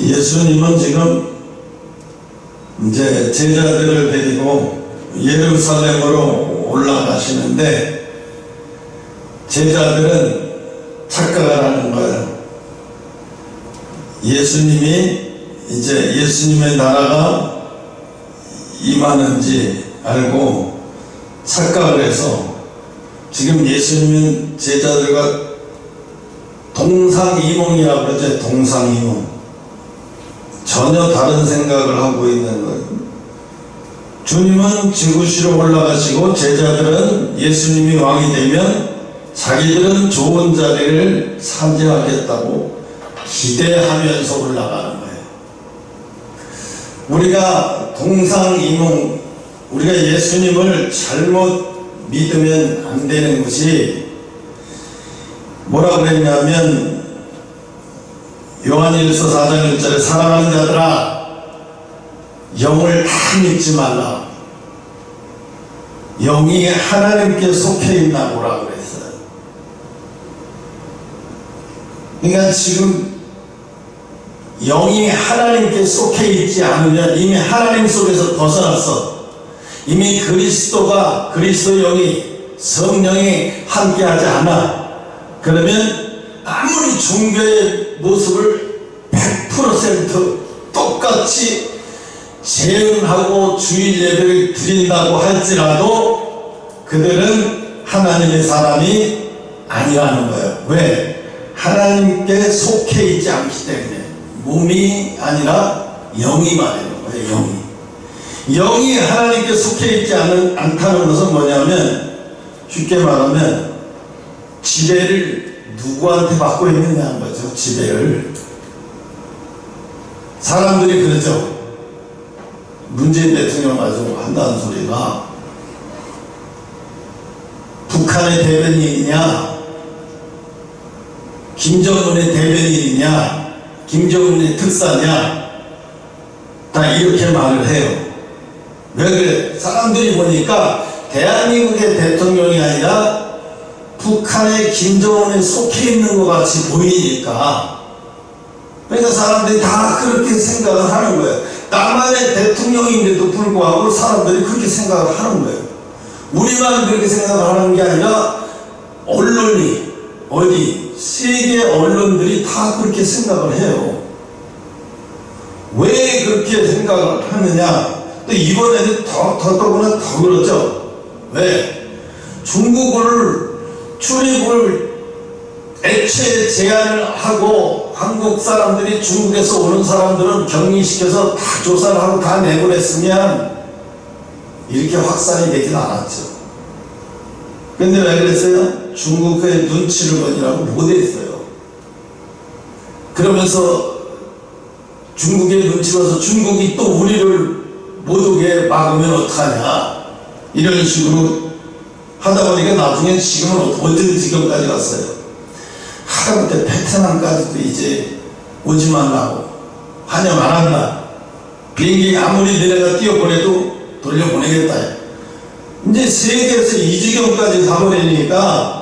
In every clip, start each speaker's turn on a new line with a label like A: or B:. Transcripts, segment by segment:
A: 예수님은 지금 이제 제자들을 데리고 예루살렘으로 올라가시는데 제자들은 착각을 하는 거예요. 예수님이 이제 예수님의 나라가 임하는지 알고 착각을 해서 지금 예수님은 제자들과 동상이몽이라고 그러죠. 동상이몽. 전혀 다른 생각을 하고 있는 거예요. 주님은 지구시로 올라가시고 제자들은 예수님이 왕이 되면 자기들은 좋은 자리를 차지하겠다고 기대하면서 올라가는 거예요. 우리가 동상이몽, 우리가 예수님을 잘못 믿으면 안 되는 것이 뭐라고 그랬냐면 요한일서 4장 1절에 사랑하는 자들아 영을 다 믿지 말라. 영이 하나님께 속해 있나 보라고 그랬어요. 그러니까 지금 영이 하나님께 속해 있지 않으면 이미 하나님 속에서 벗어났어. 이미 그리스도가, 그리스도 영이, 성령이 함께하지 않아. 그러면 아무리 종교의 모습을 100% 똑같이 재현하고 주일 예배를 드린다고 할지라도 그들은 하나님의 사람이 아니라는 거예요. 왜? 하나님께 속해 있지 않기 때문에. 몸이 아니라 영이 말하는 거예요. 영이 하나님께 속해 있지 않다는 것은 뭐냐면 쉽게 말하면 지배를 누구한테 받고 있느냐는 거죠. 지배를. 사람들이 그러죠. 문재인 대통령 가지고 한다는 소리가 북한의 대변인이냐 김정은의 대변인이냐 김정은의 특사냐 다 이렇게 말을 해요. 왜 그래? 사람들이 보니까 대한민국의 대통령이 아니라 북한의 김정은에 속해 있는 것 같이 보이니까 그러니까 사람들이 다 그렇게 생각을 하는 거예요. 남한의 대통령인데도 불구하고 사람들이 그렇게 생각을 하는 거예요. 우리만 그렇게 생각을 하는 게 아니라 언론이 어디 세계 언론들이 다 그렇게 생각을 해요. 왜 그렇게 생각을 하느냐? 또 이번에는 더더구나 더 그렇죠. 왜? 중국을 출입을 애초에 제한을 하고 한국 사람들이 중국에서 오는 사람들은 격리시켜서 다 조사를 하고 다 내보냈으면 이렇게 확산이 되진 않았죠. 근데 왜 그랬어요? 중국의 눈치를 보느라고 못했어요. 그러면서 중국의 눈치 봐서 중국이 또 우리를 못 오게 막으면 어떡하냐 이런 식으로 하다 보니까 나중에 지금은 어떤 지경까지 갔어요. 하다못해 베트남까지도 이제 오지 말라고 환영 안 한다. 비행기 아무리 내가 뛰어보내도 돌려보내겠다. 이제 세계에서 이 지경까지 가버리니까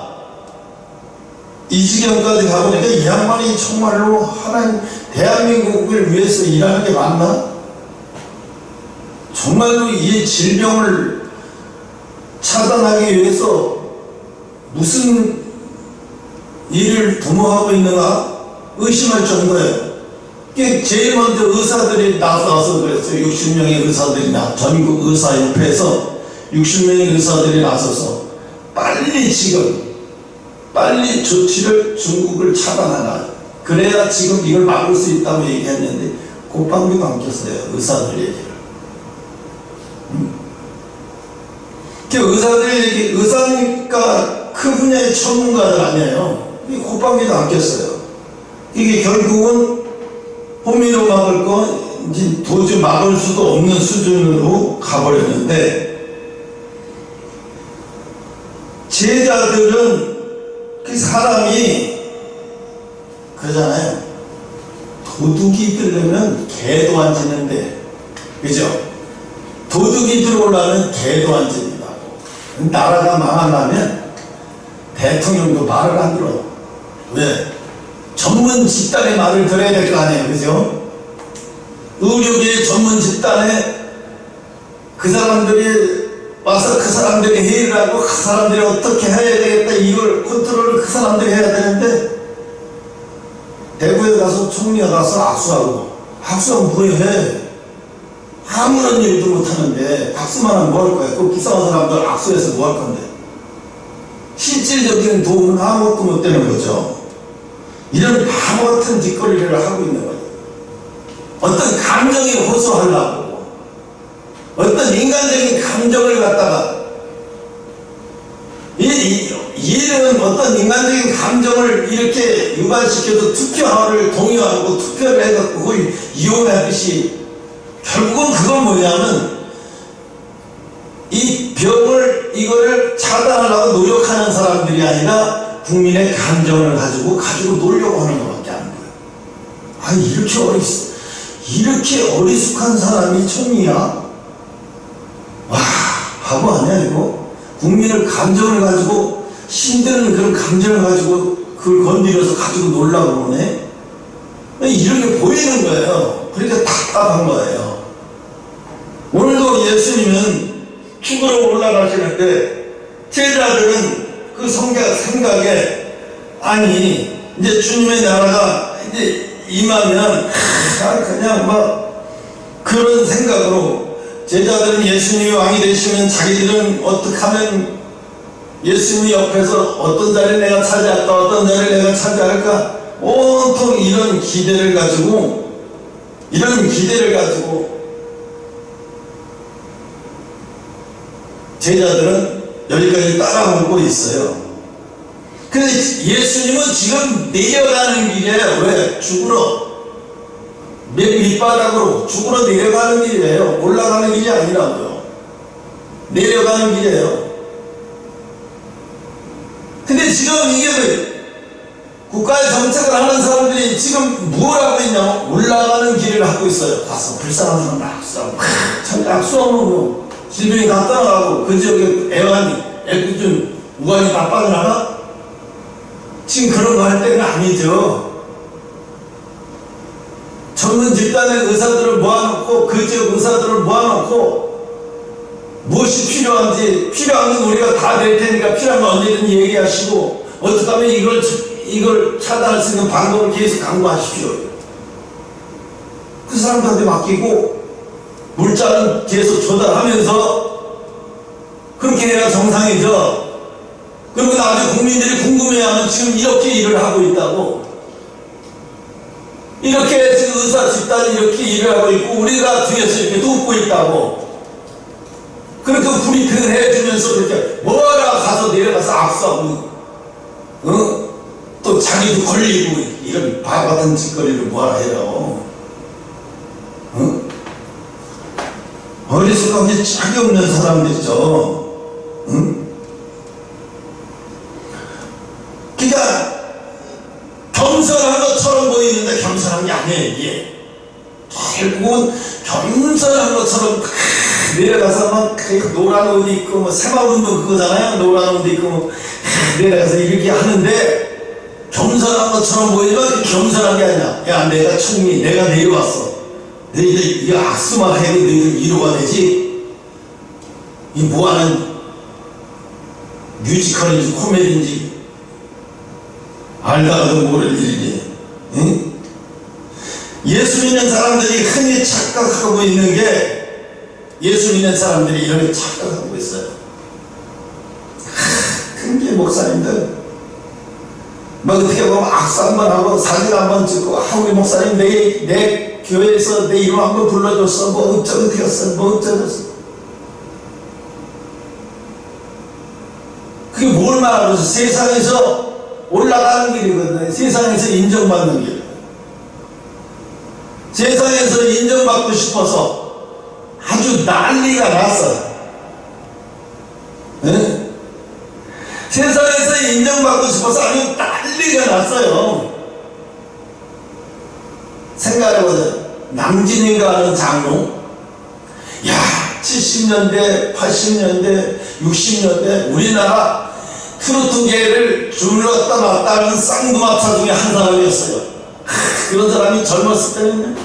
A: 이 양반이 정말로 하나님 대한민국을 위해서 일하는 게 맞나? 정말로 이 질병을 차단하기 위해서 무슨 일을 도모하고 있는가 의심할 정도예요. 제일 먼저 의사들이 나서서 그랬어요. 60명의 의사들이 전국 의사협회에서 60명의 의사들이 나서서 빨리 조치를 중국을 차단하라. 그래야 지금 이걸 막을 수 있다고 얘기했는데 곱방귀도 안 꼈어요. 의사들 얘기를. 의사니까 그 분야의 전문가들 아니에요. 곱방귀도 안 꼈어요. 이게 결국은 호미로 막을 거 이제 도저히 막을 수도 없는 수준으로 가버렸는데 제자들은 그 사람이 그러잖아요. 도둑이 들려면 개도 안 짖는데, 그죠? 도둑이 들어오려면 개도 안 짖는다고. 나라가 망하려면 대통령도 말을 안 들어. 왜? 전문 집단의 말을 들어야 될 거 아니에요, 그죠? 의료계 전문 집단에 그 사람들이 와서 그 사람들이 회의를 하고 그 사람들이 어떻게 해야 되겠다 이걸 컨트롤을 그 사람들이 해야 되는데 대구에 가서 총리가 가서 악수하면 뭐해? 아무런 일도 못하는데 박수만 하면 뭐 할 거야? 그 불쌍한 사람들 악수해서 뭐 할 건데? 실질적인 도움은 아무것도 못 되는 거죠. 이런 바보 같은 짓거리를 하고 있는 거예요. 어떤 감정이 호소하려고 어떤 인간적인 감정을 갖다가 이런 어떤 인간적인 감정을 이렇게 유발시켜서 투표를 동의하고 투표를 해갖고 그걸 이용하듯이 결국은 그건 뭐냐면 이 병을 이거를 차단하려고 노력하는 사람들이 아니라 국민의 감정을 가지고 놀려고 하는 것밖에 안 보여요. 아니 이렇게 어리숙한 사람이 총리야? 와 바보 아니야 이거? 국민을 감정을 가지고 힘드는 그런 감정을 가지고 그걸 건드려서 가지고 놀라고 그러네? 이렇게 보이는 거예요. 그러니까 답답한 거예요. 오늘도 예수님은 죽으러 올라가시는데 제자들은 그 생각에 아니 이제 주님의 나라가 이제 임하면 그냥 막 그런 생각으로 제자들은 예수님이 왕이 되시면 자기들은 어떻게 하면 예수님 옆에서 어떤 자리를 내가 차지할까 어떤 자리를 내가 차지할까 온통 이런 기대를 가지고 제자들은 여기까지 따라오고 있어요. 근데 예수님은 지금 내려가는 길에 왜 죽으러 밑바닥으로 죽으러 내려가는 길이에요. 올라가는 길이 아니라고요. 내려가는 길이에요. 근데 지금 이게 국가의 정책을 하는 사람들이 지금 뭘 하고 있냐면 올라가는 길을 하고 있어요. 가서 불쌍한 사람 악수하고 악수하면 뭐 질병이 다 떠나가고 그 지역에 애꿎은 우환이 다 빠져나가? 지금 그런 거 할 때는 아니죠. 전문 집단의 의사들을 모아놓고 그 지역 의사들을 모아놓고 무엇이 필요한지 필요한 건 우리가 다 낼 테니까 필요한 건 언제든 얘기하시고 어떻게 하면 이걸 차단할 수 있는 방법을 계속 강구하십시오. 그 사람들한테 맡기고 물자는 계속 조달하면서 그렇게 해야 정상이죠. 그리고 나중에 국민들이 궁금해하면 지금 이렇게 일을 하고 있다고. 이렇게 지금 의사 집단이 이렇게 일을 하고 있고 우리가 뒤에서 이렇게 돕고 있다고. 그렇게 브리핑을 해주면서 이렇게 뭐라 가서 내려가서 악수하고 또 자기도 걸리고 이런 바보 같은 짓거리를 뭐라 해요. 어리석하게 짝이 없는 사람들이죠. 그러니까 겸손한 것처럼 보이는데 겸손한 게 아니에요. 이게 결국은 겸손한 것처럼 내려가서 막 노란 옷 입고 뭐 새마을운동 그거잖아요. 노란 옷 입고 뭐 내려가서 이렇게 하는데 겸손한 것처럼 보이지만 겸손한 게 아니야. 야 내가 총리 내가 내려왔어. 너희들 이거 악수만 해도 너희들 위로가 되지. 이 뭐하는 뮤지컬인지 코미디인지 알다가도 모를 일이니. 응? 예수 믿는 사람들이 흔히 착각하고 있는 게 예수 믿는 사람들이 이렇게 착각하고 있어요. 큰 게 목사님들 막 어떻게 보면 악수 한번 하고 사진 한번 찍고 우리 목사님 내 교회에서 내 이름 한번 불러줬어 뭐 어쩌고 되었어 뭐 어쩌졌어. 그게 뭘 말하고 있어. 세상에서 올라가는 길이거든요. 세상에서 인정받는 길. 세상에서 인정받고 싶어서 아주 난리가 났어요. 네? 세상에서 인정받고 싶어서 아주 난리가 났어요. 생각해보세요. 남진인가 하는 장로, 야 70년대 80년대 60년대 우리나라 트로트계를 주물렀다 놨다 하는 쌍두마차 중에 한 사람이었어요. 그런 사람이 젊었을 때는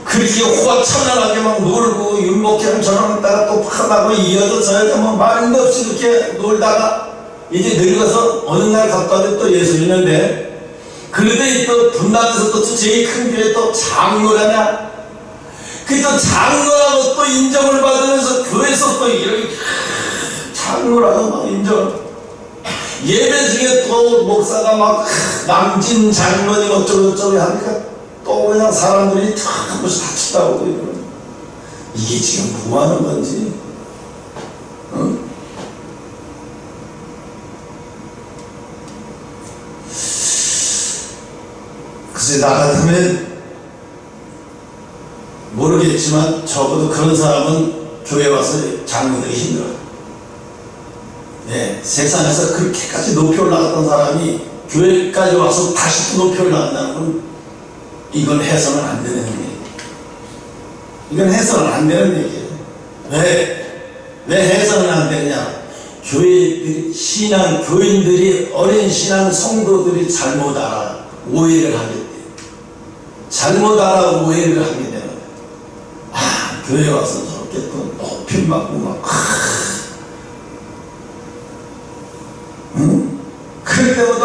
A: 그 그렇게 호화찬란하게 막 놀고 율목회처럼 따라 또 하다가 이어져서 뭐 말도 없이 이렇게 놀다가 이제 늙어서 어느 날 갑자기 또 예수 있는데, 그러더니 또 분당에서 또 제일 큰 교회 또 장로라냐, 그 또 장로라고 또 인정을 받으면서 교회에서 또 이렇게 장로라고 막 인정을, 예배 중에 또 목사가 막 남진 장로님 어쩌고저쩌고 하니까 또 그냥 사람들이 다 한 번씩 다치다고 이러는, 이게 지금 뭐 하는 건지, 응? 글쎄, 나 같으면 모르겠지만 적어도 그런 사람은 교회 와서 장로되기 힘들어요. 예, 세상에서 그렇게까지 높이 올라갔던 사람이 교회까지 와서 다시 또 높이 올라간다는 건, 이건 해서는 안 되는 얘기예요. 이건 해서는 안 되는 얘기예요. 왜 해서는 안 되냐? 교인들이, 어린 신앙 성도들이 잘못 알아 오해를 하게 돼. 잘못 알아 오해를 하게 되는 거예요. 아, 교회 와서 저렇게 또 높임 받고 막, 응? 그럴 때마다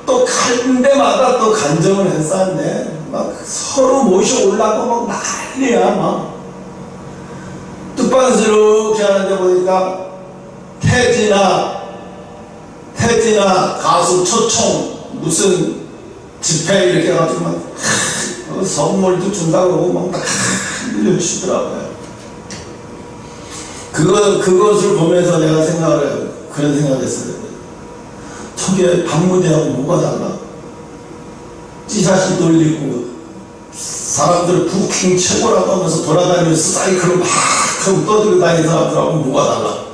A: 또 갈 데마다 또 간정을 했었는데, 막 서로 모시 올라고 막 난리야. 막 뚝방스럽게 하는데 보니까 태진아 가수 초청 무슨 집회 이렇게 해가지고 막 선물도 준다고 막 늘려주시더라고요. 그것을 보면서 내가 생각을 해요. 그런 생각을 했어요. 저게 박무대하고 뭐가 달라? 찌사시 돌리고 사람들 부킹 최고라고 하면서 돌아다니면서 사이클을 막 하고 떠들고 다니는 사람들하고 뭐가 달라?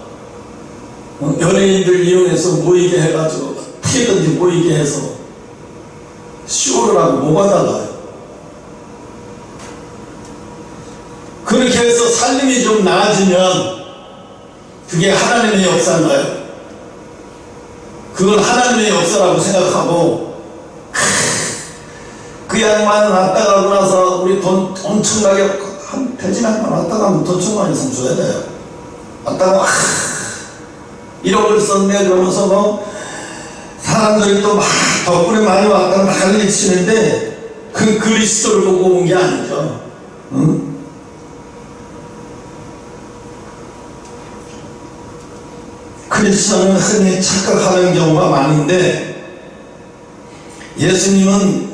A: 연예인들 이용해서 모이게 해가지고 피해든지 모이게 해서 쇼를 하고 뭐가 달라요? 그렇게 해서 살림이 좀 나아지면 그게 하나님의 역사인가요? 그건 하나님의 역사라고 생각하고, 그 양반 왔다 가고 나서 우리 돈 엄청나게, 한 대진 양반 왔다 가면 돈 천만 이상 줘야 돼요. 왔다 가면 1억을 썼네 그러면서 뭐 사람들이 또 막 덕분에 많이 왔다가 난리 치는데, 그 그리스도를 보고 온 게 아니죠. 응? 크리스천은 흔히 착각하는 경우가 많은데, 예수님은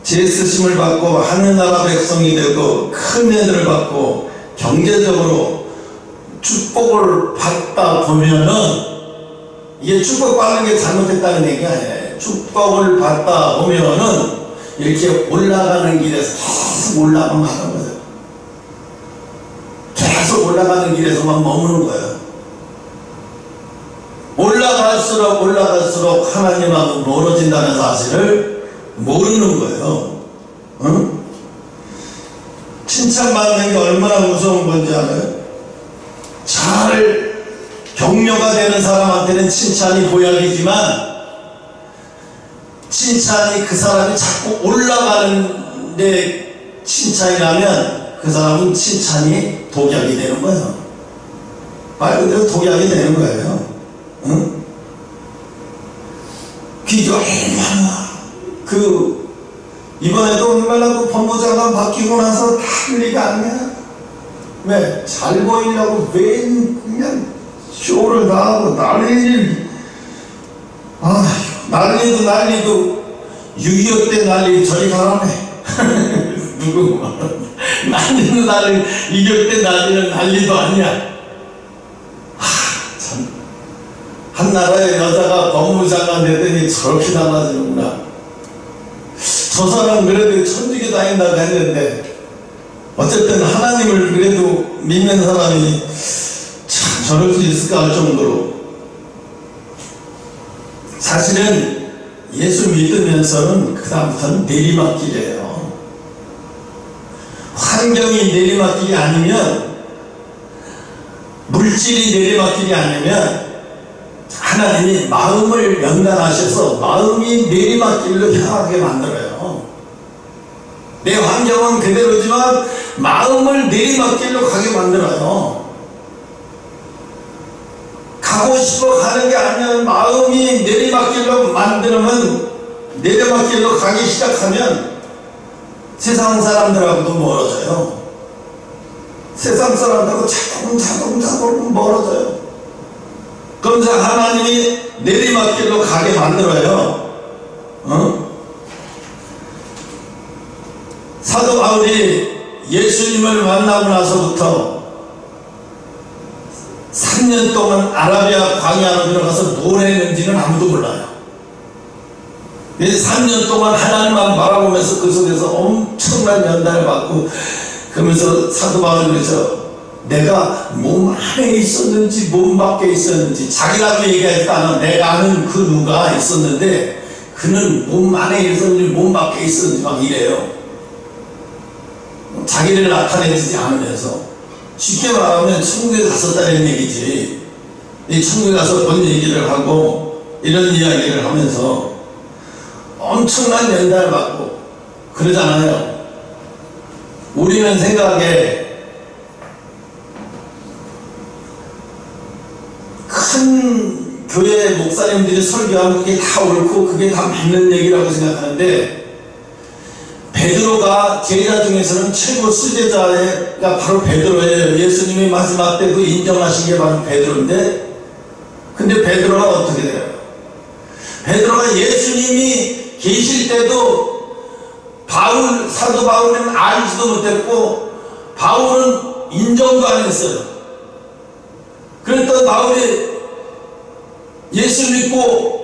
A: 제 쓰심을 받고 하늘나라 백성이 되고 큰 은혜를 받고 경제적으로 축복을 받다 보면은, 이게 축복받는 게 잘못됐다는 얘기가 아니에요. 축복을 받다 보면은 이렇게 올라가는 길에서 계속 올라가는 거예요. 계속 올라가는 길에서만 머무는 거예요. 올라갈수록 하나님하고 멀어진다는 사실을 모르는 거예요. 응? 칭찬받는 게 얼마나 무서운 건지 알아요? 잘 격려가 되는 사람한테는 칭찬이 보약이지만, 칭찬이 그 사람이 자꾸 올라가는데 칭찬이 나면 그 사람은 칭찬이 독약이 되는 거예요. 말 그대로 독약이 되는 거예요. 응? 기도 얼마나, 이번에도 얼마나 그 법무장관 바뀌고 나서 난리가 아니야. 왜? 잘 보이려고 왜 그냥 쇼를 다 하고 난리도 6.25 때 난리 저리 가라네. 누구 난리는 난리, 6.25 때 난리도 아니야. 참, 한 나라의 여자가 법무장관 되더니 저렇게 달라지는구나. 저 사람 그래도 천주교 다닌다고 했는데, 어쨌든 하나님을 그래도 믿는 사람이 참 저럴 수 있을까 할 정도로. 사실은 예수 믿으면서는 그 다음부터는 내리막길이에요. 환경이 내리막길이 아니면, 물질이 내리막길이 아니면 하나님이 마음을 연단하셔서 마음이 내리막길로 향하게 만들어요. 내 환경은 그대로지만 마음을 내리막길로 가게 만들어요. 가고 싶어 가는 게 아니라 마음이 내리막길로 만들면, 내리막길로 가기 시작하면 세상 사람들하고도 멀어져요. 세상 사람들하고 자동 멀어져요. 그러면서 하나님이 내리막길로 가게 만들어요. 사도 바울이 예수님을 만나고 나서부터 3년 동안 아라비아 광야로 들어가서 뭘 했는지는 아무도 몰라요. 3년 동안 하나님만 바라보면서 그 속에서 엄청난 연단을 받고, 그러면서 사도 바울이 그래서 내가 몸 안에 있었는지 몸 밖에 있었는지, 자기라고 얘기할 때는 내가 아는 그 누가 있었는데 그는 몸 안에 있었는지 몸 밖에 있었는지 막 이래요. 자기를 나타내지 않으면서. 쉽게 말하면 천국에 갔었다는 얘기지. 이 천국에 가서 본 얘기를 하고 이런 이야기를 하면서 엄청난 연단을 받고 그러잖아요. 우리는 생각에 큰 교회 목사님들이 설교하는 그게 다 옳고 그게 다 맞는 얘기라고 생각하는데, 베드로가 제자 중에서는 최고 수제자가 바로 베드로예요. 예수님이 마지막 때 그 인정하신 게 바로 베드로인데, 근데 베드로가 어떻게 돼요? 베드로가 예수님이 계실 때도 사도 바울은 알지도 못했고 바울은 인정도 안 했어요. 그랬던 바울이 예수 믿고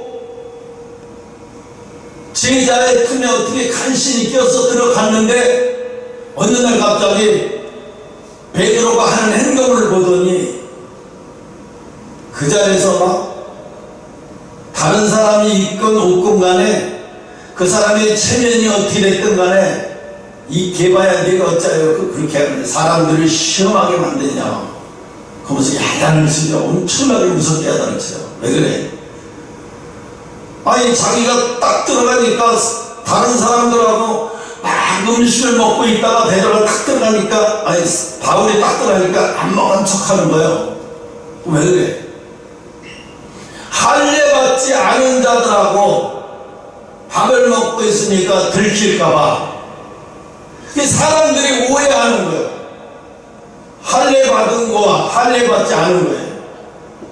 A: 제자의 틈에 어떻게 간신히 껴서 들어갔는데, 어느 날 갑자기 베드로가 하는 행동을 보더니 그 자리에서 막 다른 사람이 있건 없건 간에 그 사람의 체면이 어떻게 됐든 간에 이 개봐야 네가 어쩌요 그렇게 하는데 사람들을 시험하게 만드냐, 그러면서 야단을 치죠. 엄청나게 무섭게 야단을 쳐요. 왜 그래? 아니 자기가 딱 들어가니까 다른 사람들하고 막 음식을 먹고 있다가 베드로가 딱 들어가니까, 아니 바울이 딱 들어가니까 안 먹은 척하는 거예요. 왜 그래? 할례 받지 않은 자들하고 밥을 먹고 있으니까 들킬까봐 사람들이 오해하는 거예요. 할례 받은 거와 할례 받지 않은 거예요.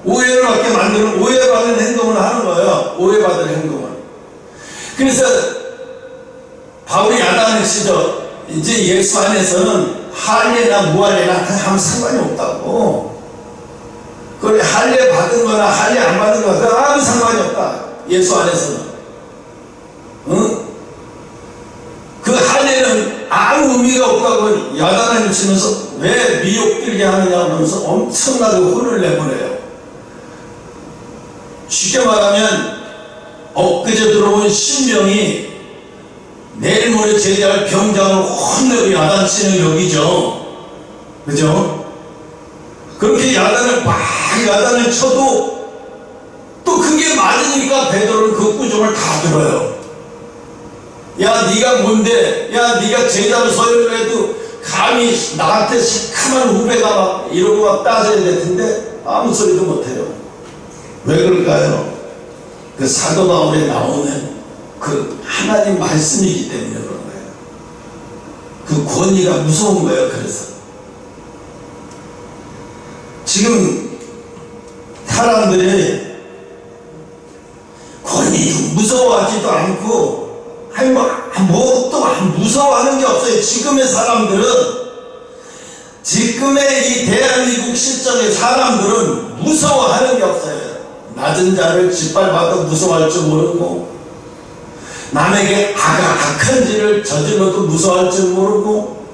A: 오해를 받게 만드는, 오해받는 행동을 하는 거예요. 오해받을 행동을. 그래서 바울이 야단을 치죠. 이제 예수 안에서는 할례나 무할례나 아무 상관이 없다고. 그래, 할례 받은 거나 할례 안 받은 거나 아무 상관이 없다. 예수 안에서는. 응? 그 할례는 아무 의미가 없다고 야단을 치면서 왜 미혹들게 하느냐 하면서 엄청나게 혼을 내보내요. 쉽게 말하면 엊그제 들어온 신명이 내일 모레 제자할 병장을 혼내고 야단치는 격이죠. 그죠? 그렇게 야단을 막 야단을 쳐도 또 그게 맞으니까 베드로는 그 꾸중을 다 들어요. 야 네가 뭔데, 야 네가 제자로 서열을 해도 감히 나한테 시커먼 후배가 막 이러고 막 따져야 될 텐데 아무 소리도 못해요. 왜 그럴까요? 그 사도 바울에 나오는 그 하나님 말씀이기 때문에 그런 거예요. 그 권위가 무서운 거예요. 그래서 지금 사람들이 권위 무서워하지도 않고, 아니 뭐또 무서워하는 게 없어요. 지금의 사람들은, 지금의 이 대한민국 실정의 사람들은 무서워하는 게 없어요. 낮은 자를 짓밟아도 무서워할 줄 모르고, 남에게 악한 짓을 저질러도 무서워할 줄 모르고,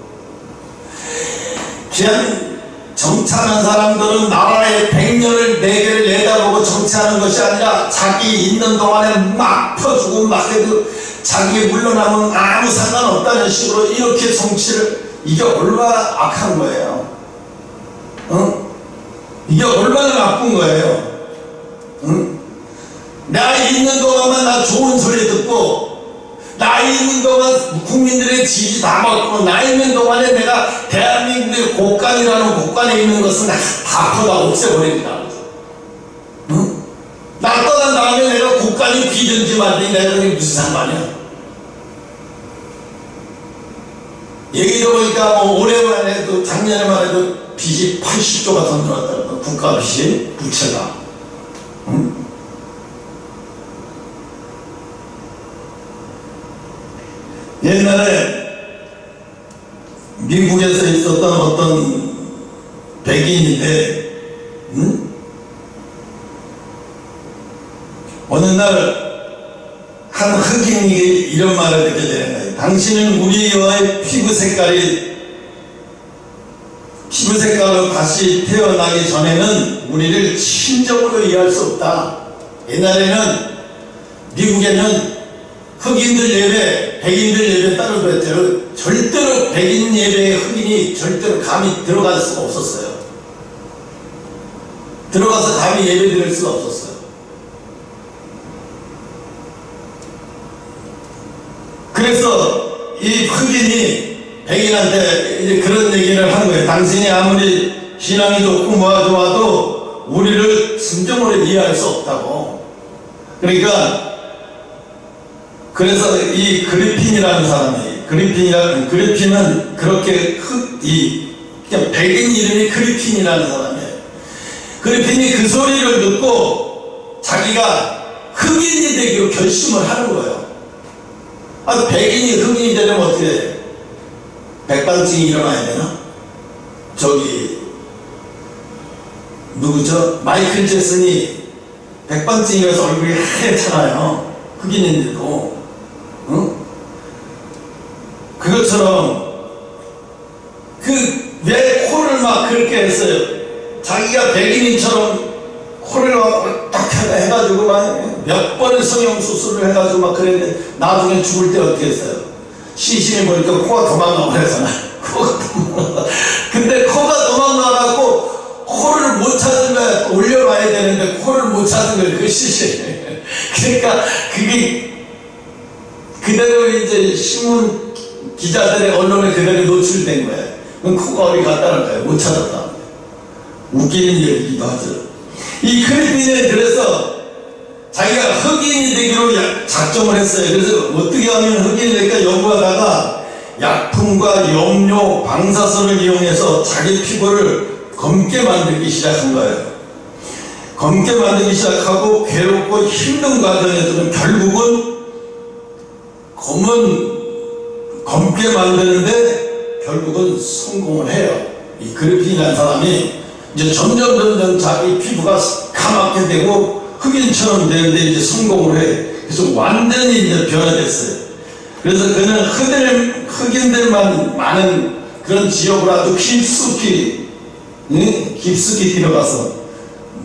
A: 그냥 정치하는 사람들은 나라의 100년을 4개를 내다보고 정치하는 것이 아니라 자기 있는 동안에 막 퍼주고 막 해도 자기 물러나면 아무 상관없다는 식으로 이렇게 정치를, 이게 얼마나 악한 거예요. 이게 얼마나 나쁜 거예요. 내가 있는 동안만 나 좋은 소리 듣고 나 있는 동안 국민들의 지지 다 받고, 나 있는 동안에 내가 대한민국의 곳간이라는 곳간에 있는 것은 다 퍼다 없애버립니다. 응? 나 떠난 다음에 내가 곳간이 비든지 말든지 내가 그게 무슨 상관이야? 얘기 들어보니까 뭐 올해만 해도 작년에만 해도 빚이 80조가 더 늘었다고, 국가 빚이, 부채가. 응? 옛날에 미국에서 있었던 어떤 백인인데, 응? 어느 날 한 흑인이 이런 말을 듣게 되는 거예요. 당신은 우리와의 피부 색깔로 다시 태어나기 전에는 우리를 친정으로 이해할 수 없다. 옛날에는 미국에는 흑인들 예배, 백인들 예배 따로 그랬죠. 절대로 백인 예배에 흑인이 절대로 감히 들어갈 수가 없었어요. 들어가서 감히 예배 드릴 수가 없었어요. 그래서 이 흑인이 백인한테 이제 그런 얘기를 한 거예요. 당신이 아무리 신앙이 좋고 뭐가 좋아도 우리를 진정으로 이해할 수 없다고. 그러니까 그래서 이 그리핀이라는 사람이, 그리핀은 그렇게 그냥 백인 이름이 그리핀이라는 사람이에요. 그리핀이 그 소리를 듣고 자기가 흑인이 되기로 결심을 하는 거예요. 아, 백인이 흑인이 되려면 어떻게 해? 백반증이 일어나야 되나? 저기 누구죠? 마이클 잭슨이 백반증이라서 얼굴이 하얗잖아요. 흑인인데도. 응? 그것처럼 왜 코를 막 그렇게 했어요? 자기가 백인인처럼 코를 딱 해가지고 막 몇 번의 성형수술을 해가지고 막 그랬는데 나중에 죽을 때 어떻게 했어요? 시신이 보니까 코가 도망가고 그래서 근데 코가 도망가갖고 코를 못 찾은 거야. 올려놔야 되는데 코를 못 찾은 거야. 그 시신. 그러니까 그게 그대로 이제 신문 기자들의 언론에 그대로 노출된 거야. 그럼 코가 어디 갔다는 거야. 못 찾았다. 웃기는 얘기기도 하죠. 이 크리핀에 그래서 자기가 흑인이 되기로 작정을 했어요. 그래서 어떻게 하면 흑인이 될까 연구하다가 약품과 염료, 방사선을 이용해서 자기 피부를 검게 만들기 시작한 거예요. 검게 만들기 시작하고 괴롭고 힘든 과정에서는 결국은 검게 만드는데 결국은 성공을 해요. 이 그리핀이라는 사람이 이제 점점 자기 피부가 까맣게 되고 흑인처럼 되는데 이제 성공을 해. 그래서 완전히 이제 변화됐어요. 그래서 그는 흑인들만 많은 그런 지역으로 아주 깊숙이 들어가서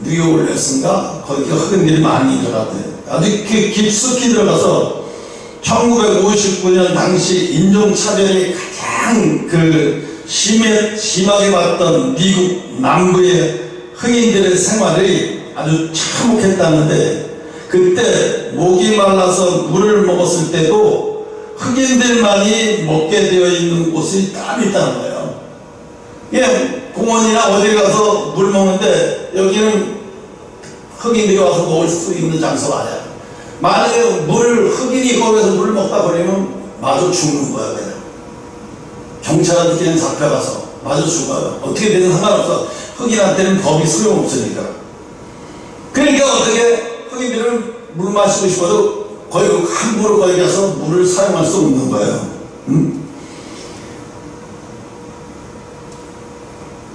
A: 뉴올리언스인가 거기가 흑인들이 많이 들어갔대요. 아주 깊숙이 들어가서 1959년 당시 인종차별이 가장 심하게 봤던 미국 남부의 흑인들의 생활이 아주 참혹했다는데, 그때 목이 말라서 물을 먹었을 때도 흑인들만이 먹게 되어 있는 곳이 따로 있다는 거예요. 예, 공원이나 어디 가서 물 먹는데 여기는 흑인들이 와서 먹을 수 있는 장소가 아니야. 만약에 흑인이 거기서 물을 먹다 버리면 마저 죽는 거야. 그냥 경찰한테 잡혀가서 마저 죽어요. 어떻게 되든 상관없어. 흑인한테는 법이 소용없으니까. 그러니까 어떻게 흑인들은 물 마시고 싶어도 거의 함부로 거기 가서 물을 사용할 수 없는 거예요.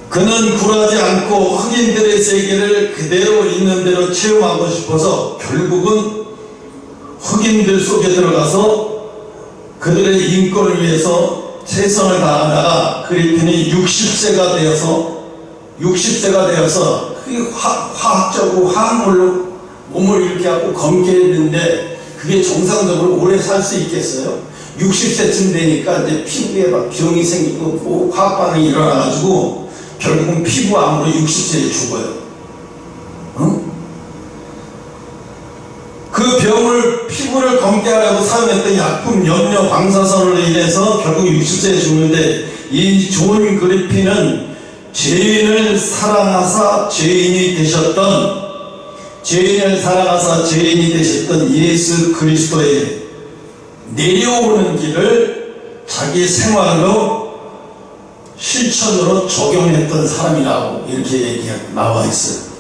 A: 그는 굴하지 않고 흑인들의 세계를 그대로 있는 대로 체험하고 싶어서 결국은 흑인들 속에 들어가서 그들의 인권을 위해서 최선을 다하다가 그리핀이 60세가 되어서 화학적으로 화학물로 몸을 이렇게 하고 검게 했는데 그게 정상적으로 오래 살 수 있겠어요? 60세쯤 되니까 이제 피부에 막 병이 생기고 뭐 화학 반응이 일어나가지고 결국은 피부암으로 60세에 죽어요. 응? 그 병을 피부를 검게 하려고 사용했던 약품 염료 방사선으로 인해서 결국 60세에 죽는데, 이 존 그리핀은 죄인을 사랑하사 죄인이 되셨던 예수 그리스도의 내려오는 길을 자기 생활로 실천으로 적용했던 사람이라고 이렇게 나와 있어요.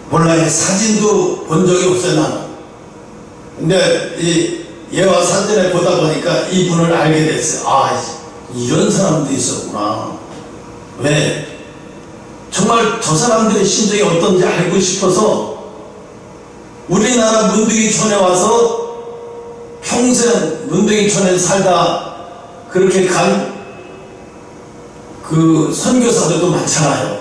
A: 몰라요. 사진도 본 적이 없어요, 나는. 근데 이 얘와 사진을 보다 보니까 이분을 알게 됐어요. 아, 이런 사람도 있었구나. 왜? 정말 저 사람들의 심정이 어떤지 알고 싶어서 우리나라 문둥이촌에 와서 평생 문둥이촌에 살다 그렇게 간 그 선교사들도 많잖아요.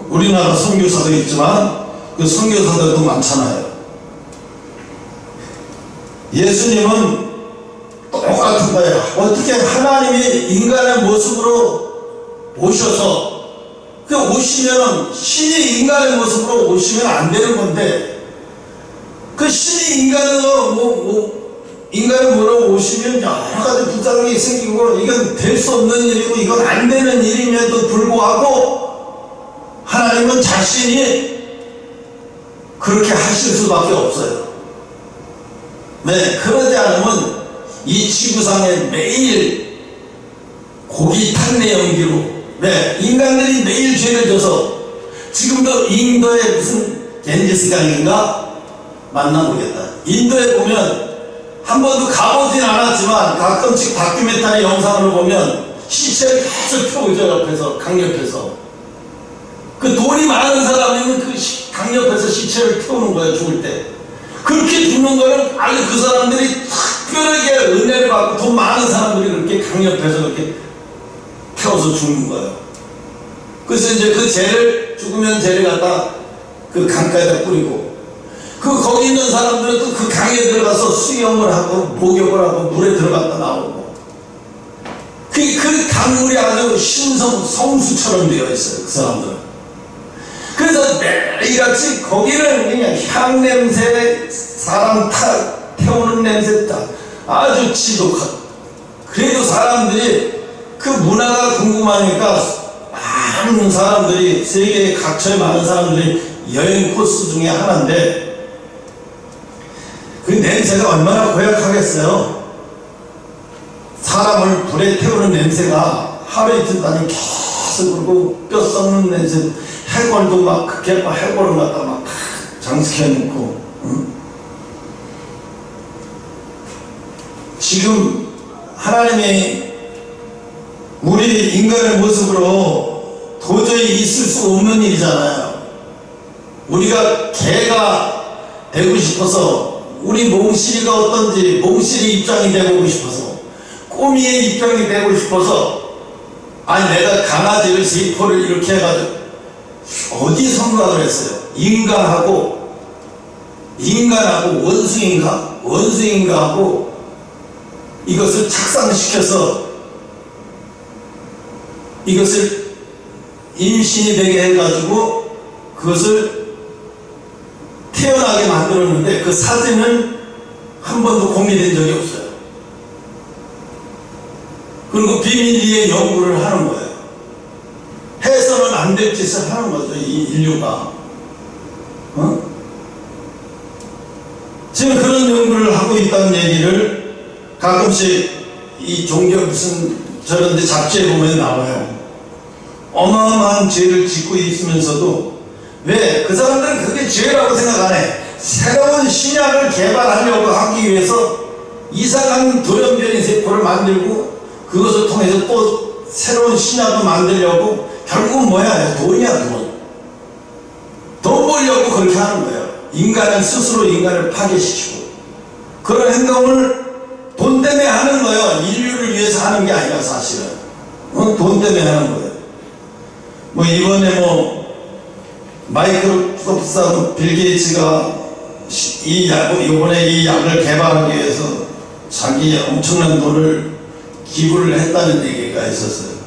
A: 우리나라 선교사도 있지만 그 선교사들도 많잖아요. 예수님은 똑같은 거예요. 어떻게 하나님이 인간의 모습으로 오셔서, 그 오시면 신이 인간의 모습으로 오시면 안 되는 건데, 그 신이 인간으로 오시면 여러 가지 부작용이 생기고 이건 될 수 없는 일이고 이건 안 되는 일임에도 불구하고 하나님은 자신이 그렇게 하실 수밖에 없어요. 네, 그러지 않으면 이 지구상에 매일 고기 탄내 연기로, 네, 인간들이 매일 죄를 져서, 지금도 인도에 무슨 겐지스강인가 만나보겠다. 인도에 보면 한 번도 가보진 않았지만 가끔씩 다큐멘터리 영상을 보면 시체를 계속 펴오죠. 옆에서, 강 옆에서. 그 돈이 많은 사람이면 그 강 옆에서 시체를 태우는 거예요, 죽을 때. 그렇게 죽는 거는 아주 그 사람들이 특별하게 은혜를 받고 돈 많은 사람들이 그렇게 강 옆에서 그렇게 태워서 죽는 거예요. 그래서 이제 그 죄를, 죽으면 죄를 갖다 그 강가에다 뿌리고, 거기 있는 사람들은 또 그 강에 들어가서 수영을 하고 목욕을 하고 물에 들어갔다 나오고, 그 강물이 아주 성수처럼 되어 있어요, 그 사람들은. 그래서 매일같이 거기는 그냥 향 냄새, 사람 태우는 냄새, 아주 지독하고. 그래도 사람들이 그 문화가 궁금하니까 많은 사람들이, 세계에 각처에 많은 사람들이 여행 코스 중에 하나인데, 그 냄새가 얼마나 고약하겠어요. 사람을 불에 태우는 냄새가 하루 이틀 다니 계속, 그러고 뼈 썩는 냄새, 해골도 막 그렇게 해골을 갖다 막 장식해 놓고. 지금 하나님이 우리 인간의 모습으로 도저히 있을 수 없는 일이잖아요. 우리가 개가 되고 싶어서, 우리 몽실이가 어떤지 몽실이 입장이 되고 싶어서, 꼬미의 입장이 되고 싶어서, 아니 내가 강아지를 세포를 이렇게 해가지고, 어디 생각을 했어요? 인간하고 원수인가하고 이것을 착상시켜서 이것을 임신이 되게 해가지고 그것을 태어나게 만들었는데, 그 사진은 한 번도 공개된 적이 없어요. 그리고 비밀리에 연구를 하는 거예요. 해서는 안 될 짓을 하는 거죠, 이 인류가. 지금 그런 연구를 하고 있다는 얘기를 가끔씩 이 종교 무슨 저런 데 잡지에 보면 나와요. 어마어마한 죄를 짓고 있으면서도 왜 그 사람들은 그게 죄라고 생각 안 해. 새로운 신약을 개발하려고 하기 위해서 이상한 돌연변이 세포를 만들고 그것을 통해서 또 새로운 신약을 만들려고, 결국은 뭐야? 돈이야, 돈. 돈 벌려고 그렇게 하는 거예요. 인간은 스스로 인간을 파괴시키고. 그런 행동을 돈 때문에 하는 거예요. 인류를 위해서 하는 게 아니라 사실은. 돈 때문에 하는 거예요. 뭐 이번에 마이크로소프트 빌 게이츠가 이번에 이 약을 개발하기 위해서 자기 엄청난 돈을 기부를 했다는 얘기가 있었어요.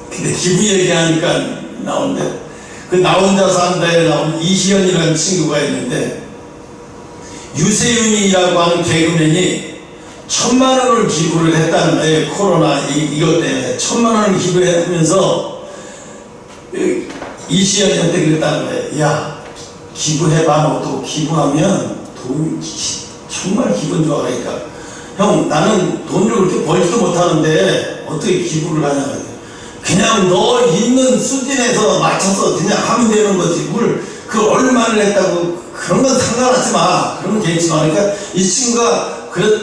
A: 근데 기부 얘기하니까 나오는데, 그 나 혼자 산다에 나온 이시연이라는 친구가 있는데, 유세윤이라고 하는 개그맨이 1,000만 원을 기부를 했다는 거예요. 코로나 이것 때문에 1,000만 원을 기부하면서 이시연한테 그랬다는 거예요. 야, 기부해봐. 너도 기부하면 돈 정말 기분 좋아. 그러니까 형, 나는 돈을 그렇게 벌지도 못하는데 어떻게 기부를 하냐. 그냥 너 있는 수준에서 맞춰서 그냥 하면 되는 거지. 그 얼마를 했다고 그런 건 상관하지 마. 그런 건 괜찮지만. 그러니까 이 친구가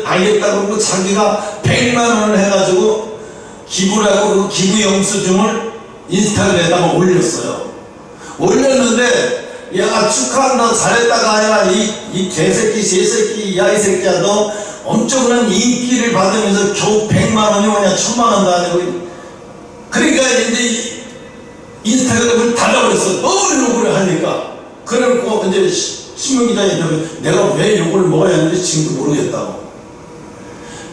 A: 알겠다고 그러고 자기가 100만 원을 해가지고 기부를 하고 그 기부 영수증을 인스타그램에다가 올렸어요. 올렸는데 야, 축하한다, 잘했다가 아니라 이 개새끼 새끼 야, 이 새끼야, 너 엄청난 인기를 받으면서 겨우 100만 원이 뭐냐, 1,000만 원도 아니고. 그러니까 이제 인스타그램을 닫아버렸어. 너무 욕을 하니까. 그래놓고 이제 신문기자님, 내가 왜 욕을 먹어야 하는지 지금도 모르겠다고.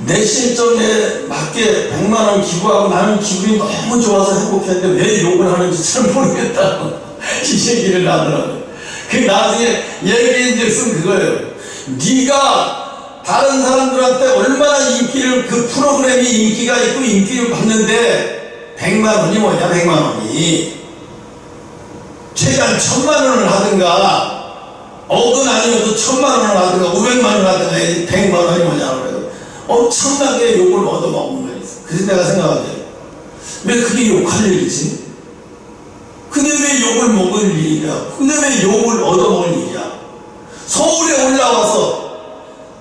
A: 내 실정에 맞게 100만 원 기부하고 나는 기분이 너무 좋아서 행복했는데 왜 욕을 하는지 잘 모르겠다고 이 얘기를 하더라고요. 그 나중에 얘기한 적은 그거예요. 네가 다른 사람들한테 얼마나 인기를, 그 프로그램이 인기가 있고 인기를 받는데 100만 원이 뭐냐, 100만 원이. 최대한 1,000만 원을 하든가, 억은 아니어도 1,000만 원을 하든가, 500만 원을 하든가, 100만 원이 뭐냐고 그래요. 엄청나게 욕을 얻어먹은 거예요. 그래서 내가 생각하기에 왜 그게 욕할 일이지? 근데 왜 욕을 먹을 일이야? 근데 왜 욕을 얻어먹을 일이야? 서울에 올라와서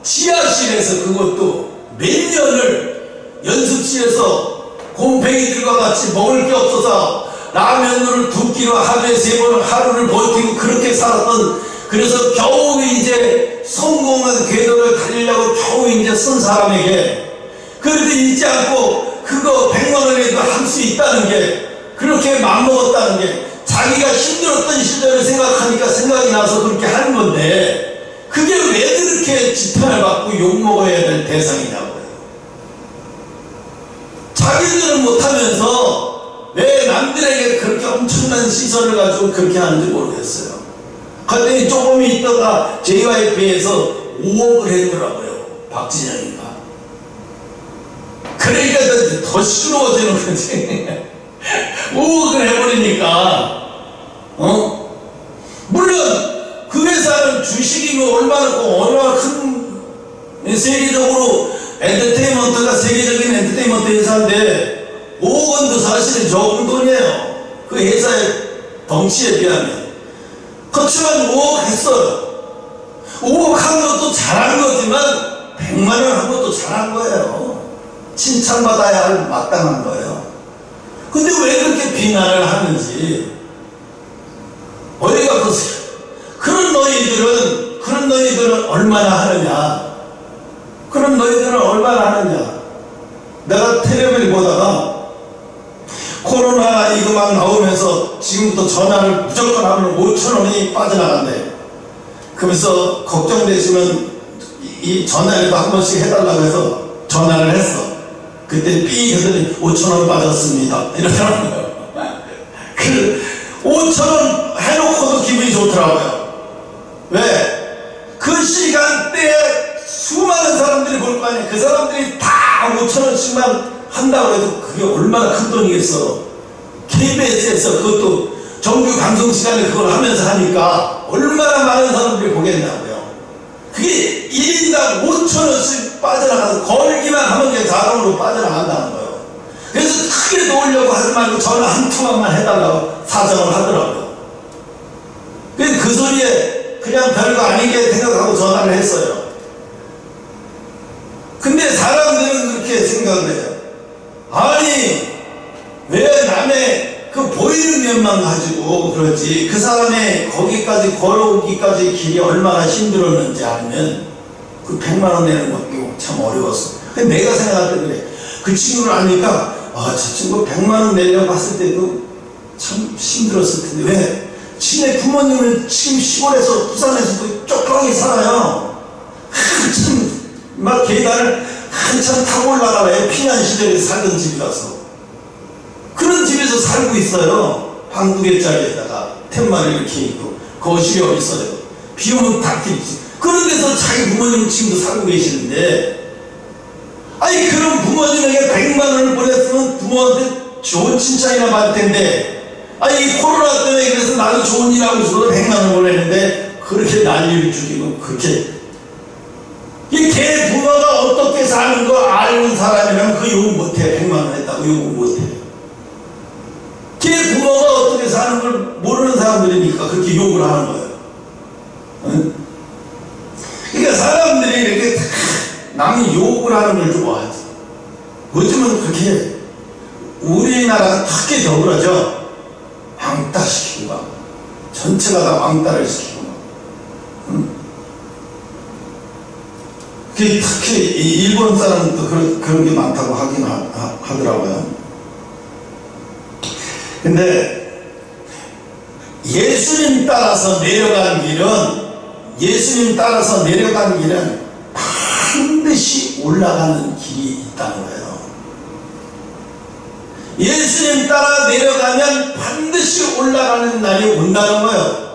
A: 지하실에서 그것도 몇 년을 연습실에서 곰팽이들과 같이 먹을 게 없어서 라면을 2끼로 하루에 3번 하루를 버티고 그렇게 살았던, 그래서 겨우 이제 성공한 궤도를 달리려고 겨우 이제 쓴 사람에게 그래도 잊지 않고 그거 100만 원에도 할 수 있다는 게, 그렇게 맘먹었다는 게 자기가 힘들었던 시절을 생각하니까 생각이 나서 그렇게 하는 건데, 그게 왜 그렇게 지탄을 받고 욕먹어야 될 대상이냐고요. 자기들은 못하면서 왜 남들에게 그렇게 엄청난 시선을 가지고 그렇게 하는지 모르겠어요. 그랬더니 조금 있다가 JYP에서 5억을 했더라고요, 박진영이가. 그러니까 더 싫어지는 거지. 5억을 해버리니까. 물론 그 회사는 주식이 얼마나 큰, 세계적으로 엔터테인먼트가 세계적인 엔터테인먼트 회사인데 5억 원도 사실은 적은 돈이에요, 그 회사의 덩치에 비하면. 그렇지만 5억 했어요. 5억 한 것도 잘한 거지만 100만 원 한 것도 잘한 거예요. 칭찬받아야 할 마땅한 거예요. 근데 왜 그렇게 비난을 하는지 어디가 그런 너희들은 얼마나 하느냐. 그런 너희들은 얼마나 하느냐. 내가 텔레비를 보다가 코로나 이거 막 나오면서 지금부터 전화를 무조건 하면 5,000원이 빠져나간대. 그러면서 걱정되시면 이 전화에도 한 번씩 해달라고 해서 전화를 했어. 그때 삐 하더니 5,000원 빠졌습니다 이러더라고요. 그 5,000원 해놓고도 기분이 좋더라고요. 왜? 그 시간대에 수많은 사람들이 볼 거 아니야. 그 사람들이 다 5,000원씩만 한다고 해도 그게 얼마나 큰 돈이겠어. KBS에서 그것도 정규 방송 시간에 그걸 하면서 하니까 얼마나 많은 사람들이 보겠냐고요. 그게 1인당 5,000원씩 빠져나가서 걸기만 하면 그냥 자동으로 빠져나간다는 거예요. 그래서 크게 놓으려고 하지 말고 전화 한 통화만 해달라고 사정을 하더라고요. 그래서 그 소리에 그냥 별거 아니게 생각하고 전화를 했어요. 근데 사람들은 그렇게 생각을 해요. 아니, 왜 남의 그 보이는 면만 가지고 그러지, 그 사람의 거기까지 걸어오기까지 길이 얼마나 힘들었는지 알면 그 100만 원 내는 것도 참 어려웠어. 근데 내가 생각할 때 그래. 그 친구를 아니까 저 친구 100만 원 내려고 했을 때도 참 힘들었을 텐데, 왜? 지네 부모님은 지금 시골에서 부산에서도 쫓겨나게 살아요. 한참 막 계단을 한참 타고 올라가요. 피난 시절에 살던 집이라서. 그런 집에서 살고 있어요. 한두 개짜리에다가 텐마를 이렇게 있고 거실이 어디 있어요. 비 오면 다 끼지. 그런 데서 자기 부모님 지금도 살고 계시는데, 아니 그런 부모님에게 100만 원을 보냈으면 부모한테 좋은 칭찬이나 받을 텐데, 아니 코로나 때문에 그래서 나도 좋은 일 하고 있어도 100만 원 보냈는데 그렇게 난리를 죽이고 그렇게, 이 걔 부모가 어떻게 사는 거 아는 사람이라면 그 욕 못해. 100만 원 했다고 욕 못해. 걔 부모가 어떻게 사는 걸 모르는 사람들이니까 그렇게 욕을 하는 거예요. 응? 그러니까 사람들이 이렇게 남이 욕을 하는 걸 좋아하지. 어쩌면 그렇게 우리나라 특히 더 그러죠. 왕따시키고 막 전체가 다 왕따를 시키고 막. 응? 특히 일본 사람도 그런 게 많다고 하긴 하더라고요. 근데 예수님 따라서 내려간 길은 반드시 올라가는 길이 있다는 거예요. 예수님 따라 내려가면 반드시 올라가는 날이 온다는 거예요.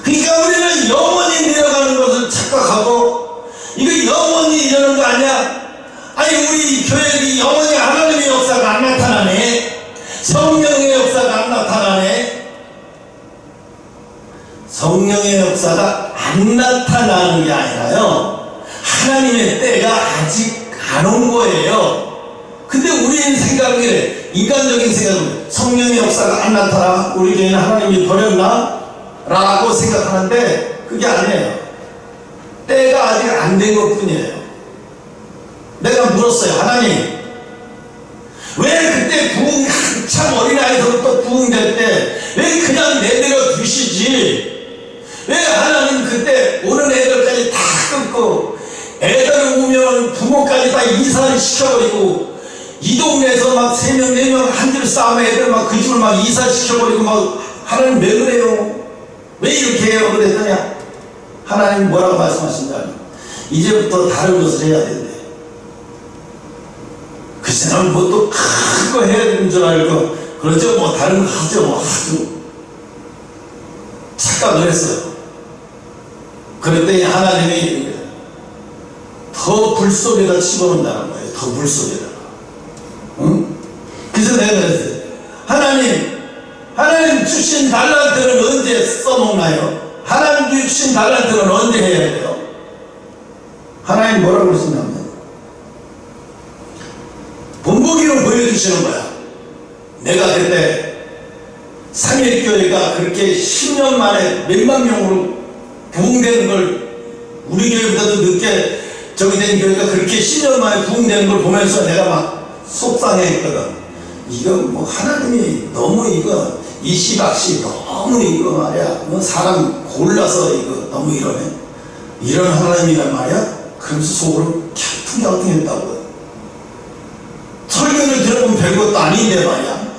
A: 그러니까 우리는 영원히 내려가는 것을 착각하고, 이거 영원히 이러는 거 아니야? 아니 우리 교회에 영원히 하나님의 역사가 안 나타나네. 성령의 역사가 안 나타나네. 성령의 역사가 안 나타나는 게 아니라요, 하나님의 때가 아직 안 온 거예요. 근데 우리는 생각을, 인간적인 생각은 성령의 역사가 안 나타나, 우리 교회는 하나님이 버렸나? 라고 생각하는데 그게 아니에요. 때가 아직 안 된 것 뿐이에요. 내가 물었어요. 하나님, 왜 그때 부흥, 한참 어린아이서부터 부흥될 때 왜 그냥 내버려 두시지? 왜 하나님 그때 오는 애들까지 다 끊고, 애들 오면 부모까지 다 이사를 시켜버리고, 이 동네에서 막 3명 4명 한 줄 싸움에 애들 막 그 집을 막 이사시켜버리고 막, 하나님 왜 그래요? 왜 이렇게 해요? 그랬더니 하나님 뭐라고 말씀하신다니, 이제부터 다른 것을 해야 된대. 그 사람은 뭐 또 큰 거 해야 되는 줄 알고, 그렇죠, 뭐 다른 거 하죠. 뭐 아주 착각을 했어요. 그랬더니 하나님이 더 불 속에다 집어넣는다는 거예요. 더 불 속에다가. 응? 그래서 내가 그랬어요. 하나님 주신 달란트는 언제 써먹나요? 하나님 주신 달란트는 언제 해야 돼요? 하나님 뭐라고 그러시냐면, 본보기로 보여주시는 거야. 내가 그때 삼일교회가 그렇게 10년 만에 몇만 명으로 부흥되는 걸, 우리 교회보다도 늦게 저기 된 교회가 그렇게 10년 만에 부흥되는 걸 보면서 내가 막 속상해했거든. 이거 뭐 하나님이 너무 이거 이시박시 너무 이거 말이야, 뭐 사람 골라서 이거 너무 이러네, 이런 하나님이란 말이야. 그러면서 속으로 갸우뚱했다고. 설교를 들어보면 별것도 아닌데 말이야,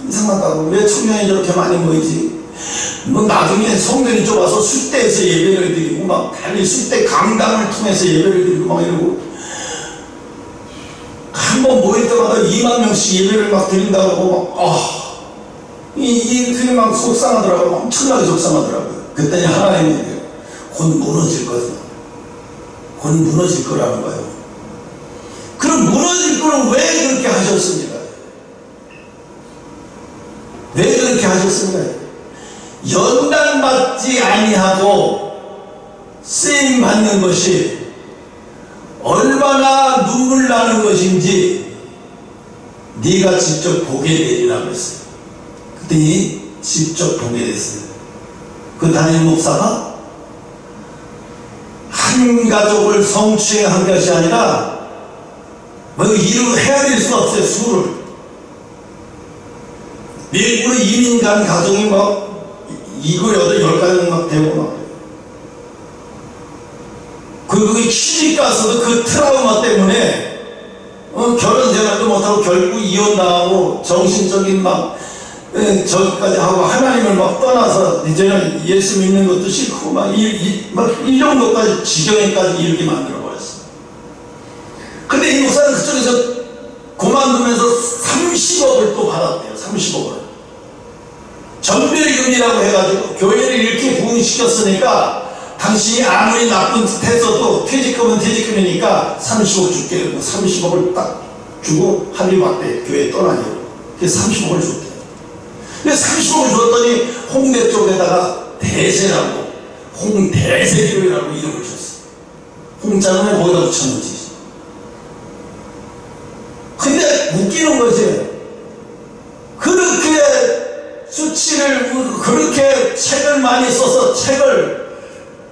A: 이상하다고. 왜 청년이 저렇게 많이 모이지? 뭐 나중에 성전이 좁아서 숫대에서 예배를 드리고, 막 달리 숫대 강당을 통해서 예배를 드리고 막 이러고, 한 번 모일 때마다 2만 명씩 예배를 막 드린다고 하고 막, 그게 막 속상하더라고요. 엄청나게 속상하더라고요. 그랬더니 하나님이 곧 무너질 거다. 곧 무너질 거라는 거예요. 그럼 무너질 거는 왜 그렇게 하셨습니까? 왜 그렇게 하셨습니까? 연단받지 아니하고 쓰임 받는 것이 얼마나 눈물 나는 것인지 네가 직접 보게 되리라고 했어요. 그랬더니 직접 보게 됐어요. 그 담임 목사가 한 가족을 성추행한 것이 아니라 뭐 일을 해야 될 수가 없어요. 수를 미국으로 이민 간 가정이 막 2, 8, 10가정 막 되고 막, 그게 취직가서도 그 트라우마 때문에 결혼 생활도 못하고 결국 이혼당하고 정신적인 막 저기까지 하고 하나님을 막 떠나서 이제는 예수 믿는 것도 싫고 막 이런 것까지 지경에까지 이르게 만들어버렸어. 근데 이 목사는 그쪽에서 그만두면서 30억을 또 받았대요. 30억을. 정별금이라고 해가지고 교회를 이렇게 부흥시켰으니까 당신이 아무리 나쁜 짓 했어도 퇴직금은 퇴직금이니까 30억 줄게. 30억을 딱 주고 한리박대 교회 떠나려고. 그래서 30억을 줬대. 근데 30억을 줬더니 홍대 쪽에다가 대세라고, 홍대세교회라고 이름을 줬어. 홍자는 거기다 붙였는지. 근데 웃기는 거지. 그렇게 수치를, 그렇게 책을 많이 써서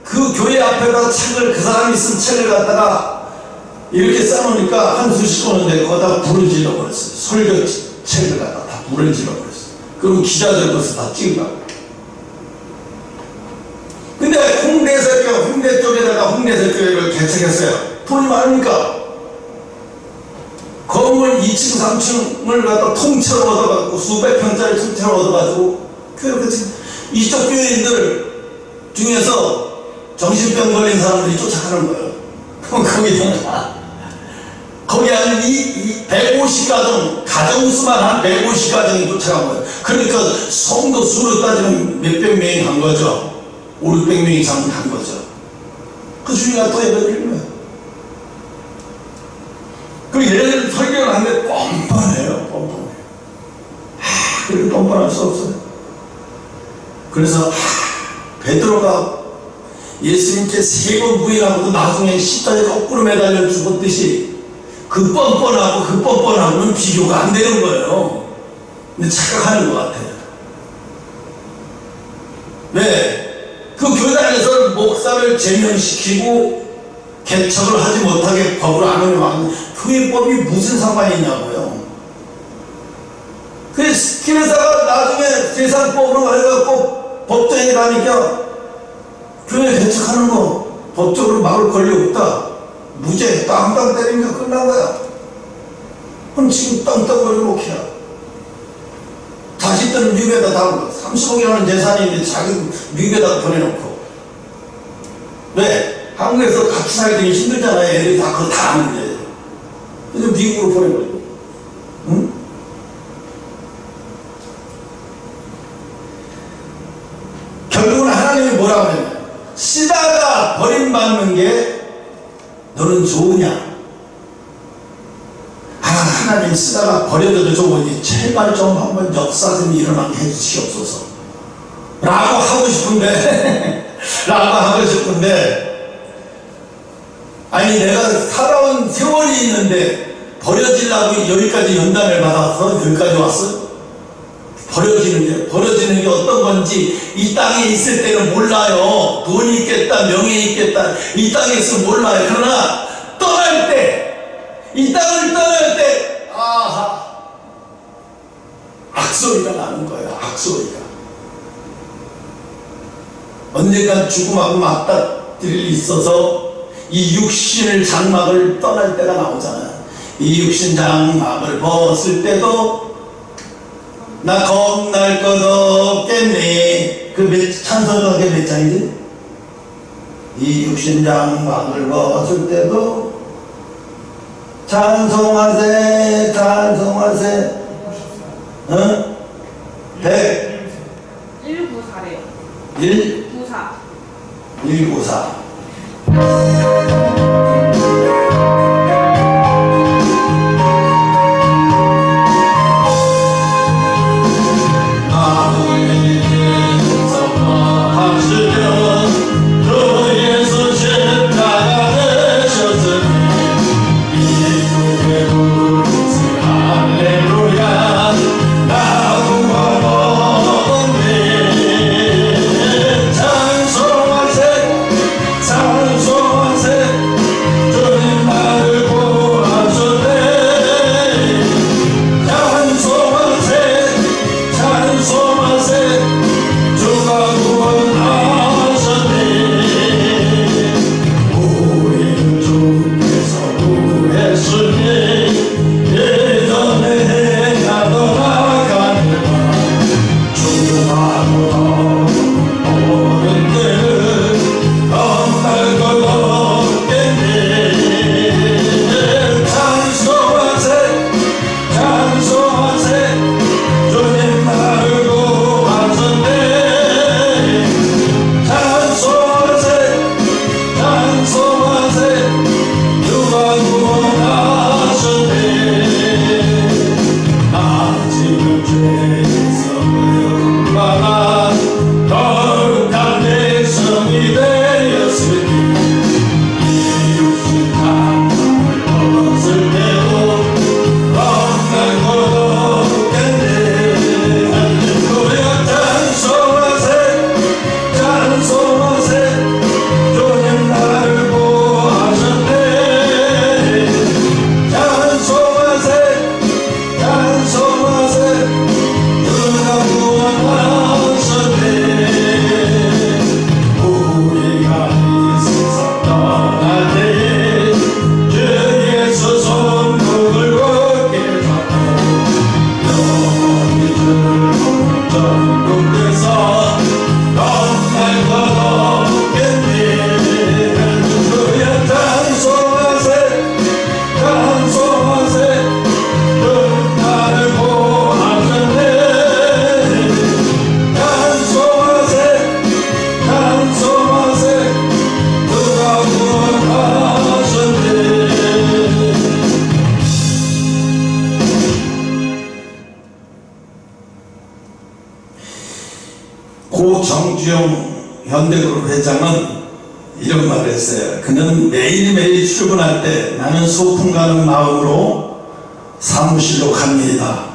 A: 그 교회 앞에다 그 사람이 쓴 책을 갖다가 이렇게 써놓으니까 한 수십 원인데 거기다가 불을 질러버렸어요. 설교 책을 갖다가 다 불을 질러버렸어요. 그럼 기자들 것을 다 찍으라고. 근데 홍대 쪽에다가 홍대설교회를 개척했어요. 돈이 많으니까. 건물 2층, 3층을 갖다 통째로 얻어가지고 수백 평짜리 통째로 얻어가지고 교회를 이쪽 교회인들 중에서 정신병 걸린 사람들이 쫓아가는 거예요. 거기 한 150가정, 가정수만 한 150가정이 쫓아간 거예요. 그러니까 성도 수로 따지면 몇백 명이 간 거죠. 5, 600명이 간 거죠. 그 주인가 또 예배를 드리는 거예요. 그 얘를 설교를 하는데 뻔뻔해요. 뻔뻔해. 그렇게 뻔뻔할 수 없어요. 그래서 베드로가 예수님께 3번 부인하고도 나중에 십자가에 거꾸로 매달려 죽었듯이 그 뻔뻔하고는 비교가 안 되는 거예요. 근데 착각하는 것 같아요. 왜? 그 교단에서 목사를 제명시키고 개척을 하지 못하게 법을 안 운영하는 교회법이 무슨 상관이 있냐고요. 그래서 나중에 세상법으로 해갖고 법정에 가니까 교회 개척하는 거 법적으로 막을 권리 없다. 무죄 땅땅 때리면 끝난 거야. 그럼 지금 땅땅거리고 해야. 자식들은 미국에다 다 30억이라는 재산이 있는데 자기 미국에다 보내놓고. 왜? 한국에서 같이 살기 힘들잖아요. 애들이 다 그거 다 아는데. 그래서 미국으로 보내버리고. 응? 결국은 하나님이 뭐라고 하냐면 쓰다가 버림받는 게 너는 좋으냐? 하나님 쓰다가 버려져도 좋으니 제발 좀 한번 역사 좀 일어나게 해주시옵소서 라고 하고 싶은데 아니 내가 살아온 세월이 있는데 버려지려고 여기까지 연단을 받아서 여기까지 왔어? 버려지는 게 어떤 건지 이 땅에 있을 때는 몰라요. 돈이 있겠다, 명예 있겠다, 이 땅에 있으면 몰라요. 그러나 떠날 때, 이 땅을 떠날 때, 아하, 악소리가 나는 거예요. 악소리가. 언젠간 죽음하고 맞닥뜨릴 있어서 이 육신을 장막을 떠날 때가 나오잖아요. 이 육신 장막을 벗을 때도 나 겁날 것 없겠니. 찬송가 몇 장이지? 이 육신 장막을 벗을 때도 찬송하세. 어?
B: 194래요.
A: 194. 찬송하세 조주영 현대그룹 회장은 이런 말을 했어요. 그는 매일매일 출근할 때 나는 소풍 가는 마음으로 사무실로 갑니다.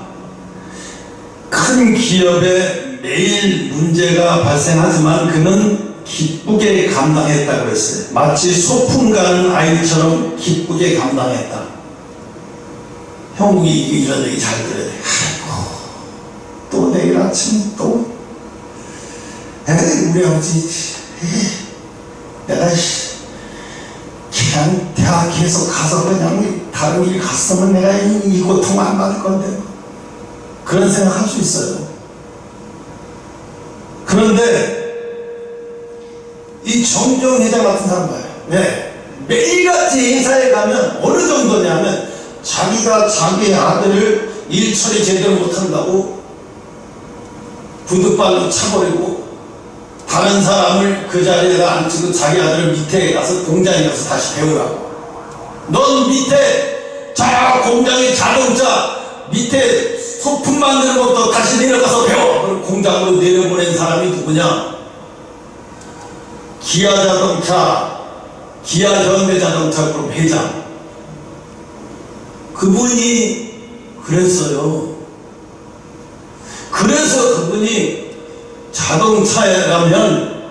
A: 큰 기업에 매일 문제가 발생하지만 그는 기쁘게 감당했다고 했어요. 마치 소풍 가는 아이처럼 기쁘게 감당했다. 형국이 이런 얘기 잘 들어야 돼. 아이고, 또 내일 아침 또 우리 아버지 내가 그냥 대학 계속 가서 그냥 다른 일 갔으면 내가 이 고통 안 받을 건데 그런 생각할 수 있어요. 그런데 이 정주영 회장 같은 사람 봐요. 왜? 매일같이 행사에 가면 어느 정도냐면 자기가 자기의 아들을 일 처리 제대로 못한다고 구두발로 차버리고 다른 사람을 그 자리에다 앉히고 자기 아들을 밑에 가서 공장에 가서 다시 배우라고. 넌 밑에 저 공장의 자동차 밑에 소품 만드는 것도 다시 내려가서 배워. 그럼 공장으로 내려보낸 사람이 누구냐? 기아자동차, 기아현대자동차 그룹 회장. 그분이 그랬어요. 그래서 그분이 자동차라면